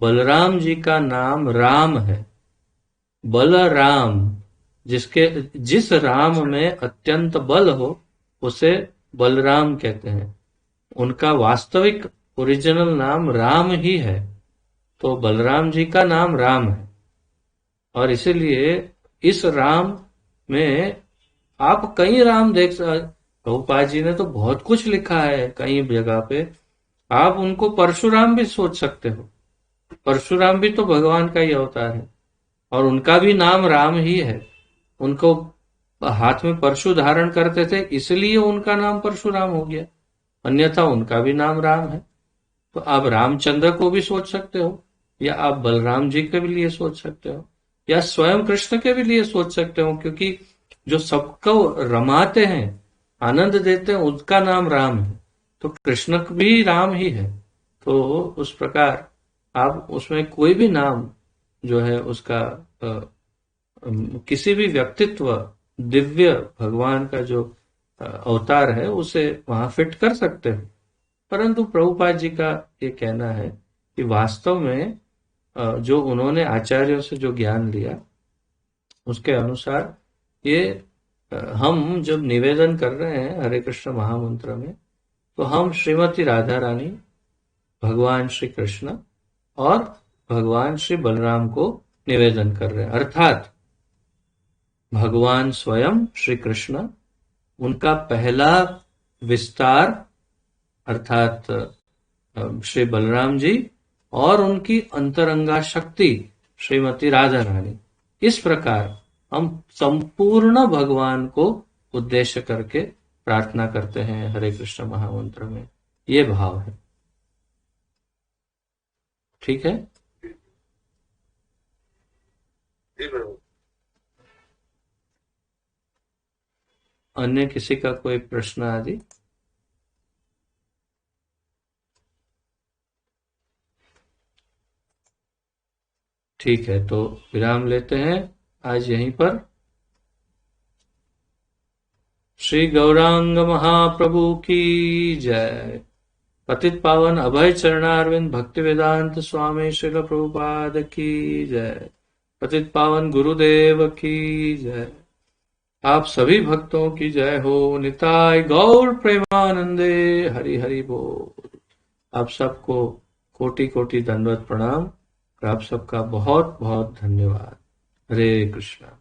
बलराम जी का नाम राम है। बलराम, जिस राम अच्छा, में अत्यंत बल हो उसे बलराम कहते हैं। उनका वास्तविक ओरिजिनल नाम राम ही है, तो बलराम जी का नाम राम है। और इसीलिए इस राम में आप कई राम प्रभुपाद जी ने तो बहुत कुछ लिखा है कई जगह पे। आप उनको परशुराम भी सोच सकते हो। परशुराम भी तो भगवान का ही अवतार है और उनका भी नाम राम ही है। उनको हाथ में परशु धारण करते थे, इसलिए उनका नाम परशुराम हो गया, अन्यथा उनका भी नाम राम है। तो आप रामचंद्र को भी सोच सकते हो, या आप बलराम जी के भी लिए सोच सकते हो, या स्वयं कृष्ण के भी लिए सोच सकते हो, क्योंकि जो सबको रमाते हैं, आनंद देते हैं, उसका नाम राम है। तो कृष्ण भी राम ही है। तो उस प्रकार आप उसमें कोई भी नाम जो है उसका किसी भी व्यक्तित्व, दिव्य भगवान का जो अवतार है उसे वहां फिट कर सकते हो। परंतु प्रभुपाद जी का ये कहना है कि वास्तव में जो उन्होंने आचार्यों से जो ज्ञान लिया उसके अनुसार ये हम जब निवेदन कर रहे हैं हरे कृष्ण महामंत्र में, तो हम श्रीमती राधा रानी, भगवान श्री कृष्ण और भगवान श्री बलराम को निवेदन कर रहे हैं। अर्थात भगवान स्वयं श्री कृष्ण, उनका पहला विस्तार अर्थात श्री बलराम जी, और उनकी अंतरंगा शक्ति श्रीमती राधा रानी। इस प्रकार हम संपूर्ण भगवान को उद्देश्य करके प्रार्थना करते हैं हरे कृष्ण महामंत्र में। ये भाव है। ठीक है? जी प्रभु। अन्य किसी का कोई प्रश्न आदि? ठीक है, तो विराम लेते हैं आज यहीं पर। श्री गौरांग महाप्रभु की जय। पतित पावन अभय चरणारविंद भक्ति वेदांत स्वामी श्रील प्रभुपाद की जय। पतित पावन गुरुदेव की जय। आप सभी भक्तों की जय हो। निताय गौर प्रेमानंदे। हरि हरि बोल। आप सबको कोटि कोटि दंडवत प्रणाम और आप सबका बहुत बहुत धन्यवाद। हरे कृष्णा।